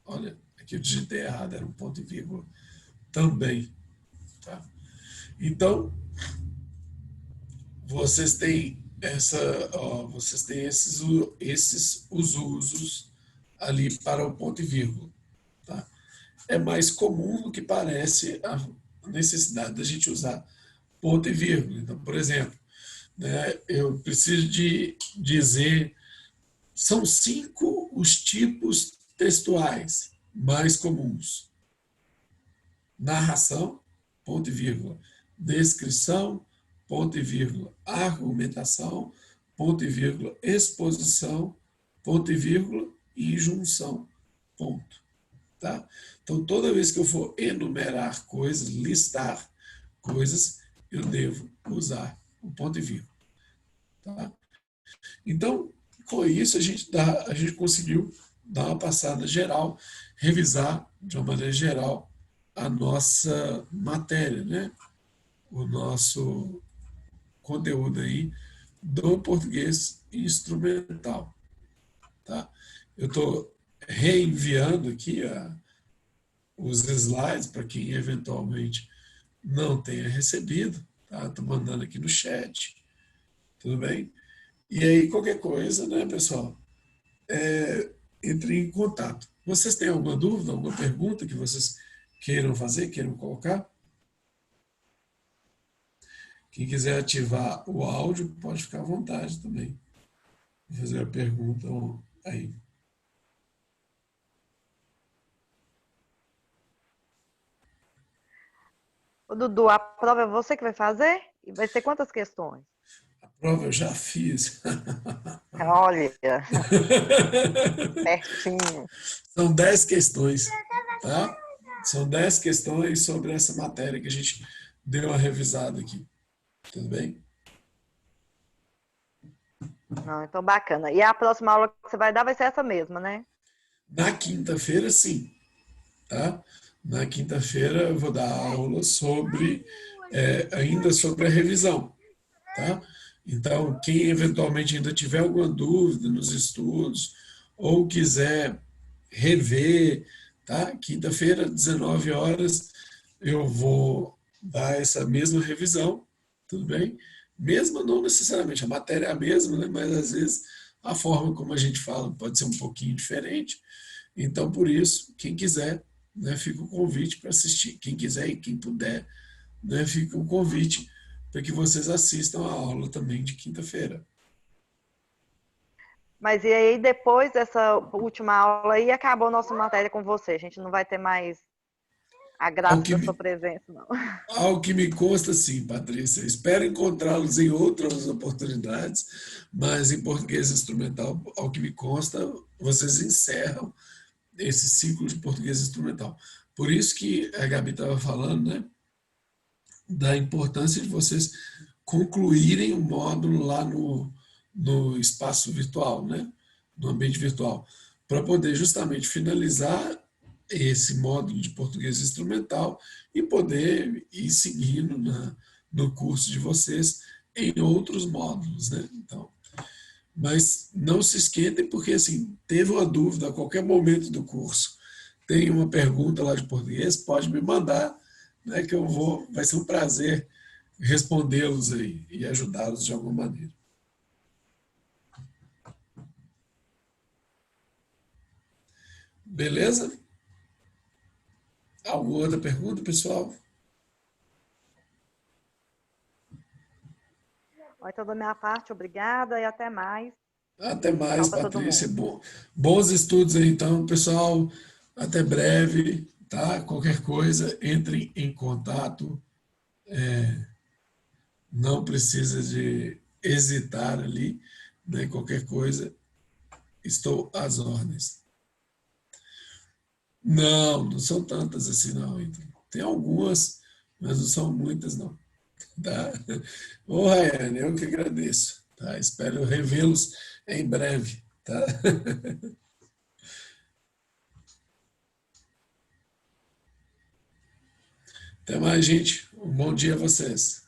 Olha, aqui eu digitei errado, era um ponto e vírgula também, tá? Então, vocês têm vocês têm esses os usos ali para o ponto e vírgula, tá? É mais comum do que parece a necessidade da gente usar ponto e vírgula. Então, por exemplo, né, eu preciso de dizer, são 5 os tipos textuais mais comuns: narração, ponto e vírgula, descrição, ponto e vírgula, argumentação, ponto e vírgula, exposição, ponto e vírgula, e injunção, ponto. Tá? Então, toda vez que eu for enumerar coisas, listar coisas, eu devo usar o ponto e vírgula. Tá? Então, com isso, a gente conseguiu dar uma passada geral, revisar de uma maneira geral a nossa matéria, né? O nosso conteúdo aí do português instrumental. Tá? Eu estou reenviando aqui os slides para quem eventualmente não tenha recebido. Tá? Estou mandando aqui no chat. Tudo bem? E aí, qualquer coisa, né, pessoal? Entre em contato. Vocês têm alguma dúvida, alguma pergunta que vocês queiram fazer, queiram colocar? Quem quiser ativar o áudio, pode ficar à vontade também. Vou fazer a pergunta aí. Ô, Dudu, a prova é você que vai fazer? E vai ser quantas questões? A prova eu já fiz. Olha, pertinho. São 10 questões, tá? São 10 questões sobre essa matéria que a gente deu uma revisada aqui. Tudo bem? Não, então bacana. E a próxima aula que você vai dar vai ser essa mesma, né? Na quinta-feira, sim. Tá? Na quinta-feira eu vou dar aula ainda sobre a revisão. Tá? Então, quem eventualmente ainda tiver alguma dúvida nos estudos ou quiser rever, tá? Quinta-feira, 19 horas, eu vou dar essa mesma revisão, tudo bem? Mesmo não necessariamente, a matéria é a mesma, né? Mas às vezes a forma como a gente fala pode ser um pouquinho diferente. Então, por isso, quem quiser, né, fica o convite para assistir. Quem quiser e quem puder, né, fica o convite para que vocês assistam a aula também de quinta-feira. Mas e aí, depois dessa última aula aí, acabou a nossa matéria com você. A gente não vai ter mais a graça Ao que da me- sua presença, não. Ao que me consta, sim, Patrícia. Espero encontrá-los em outras oportunidades, mas em português instrumental, ao que me consta, vocês encerram esse ciclo de português instrumental. Por isso que a Gabi estava falando, né, da importância de vocês concluírem o módulo lá no espaço virtual, né, no ambiente virtual, para poder justamente finalizar esse módulo de português instrumental e poder ir seguindo no curso de vocês em outros módulos, né? Então, mas não se esquentem, porque assim, teve uma dúvida a qualquer momento do curso, tem uma pergunta lá de português, pode me mandar, né, que vai ser um prazer respondê-los aí e ajudá-los de alguma maneira. Beleza? Alguma outra pergunta, pessoal? Então, da minha parte, obrigada e até mais. Até mais, Tchau para todo Patrícia. mundo. Bons estudos aí, então, pessoal. Até breve, tá? Qualquer coisa, entrem em contato. Não precisa de hesitar ali, né? Qualquer coisa, estou às ordens. Não, não são tantas assim, não. Então, tem algumas, mas não são muitas, não. Tá? Ô, Rayane, eu que agradeço. Tá? Espero revê-los em breve. Tá? Até mais, gente. Um bom dia a vocês.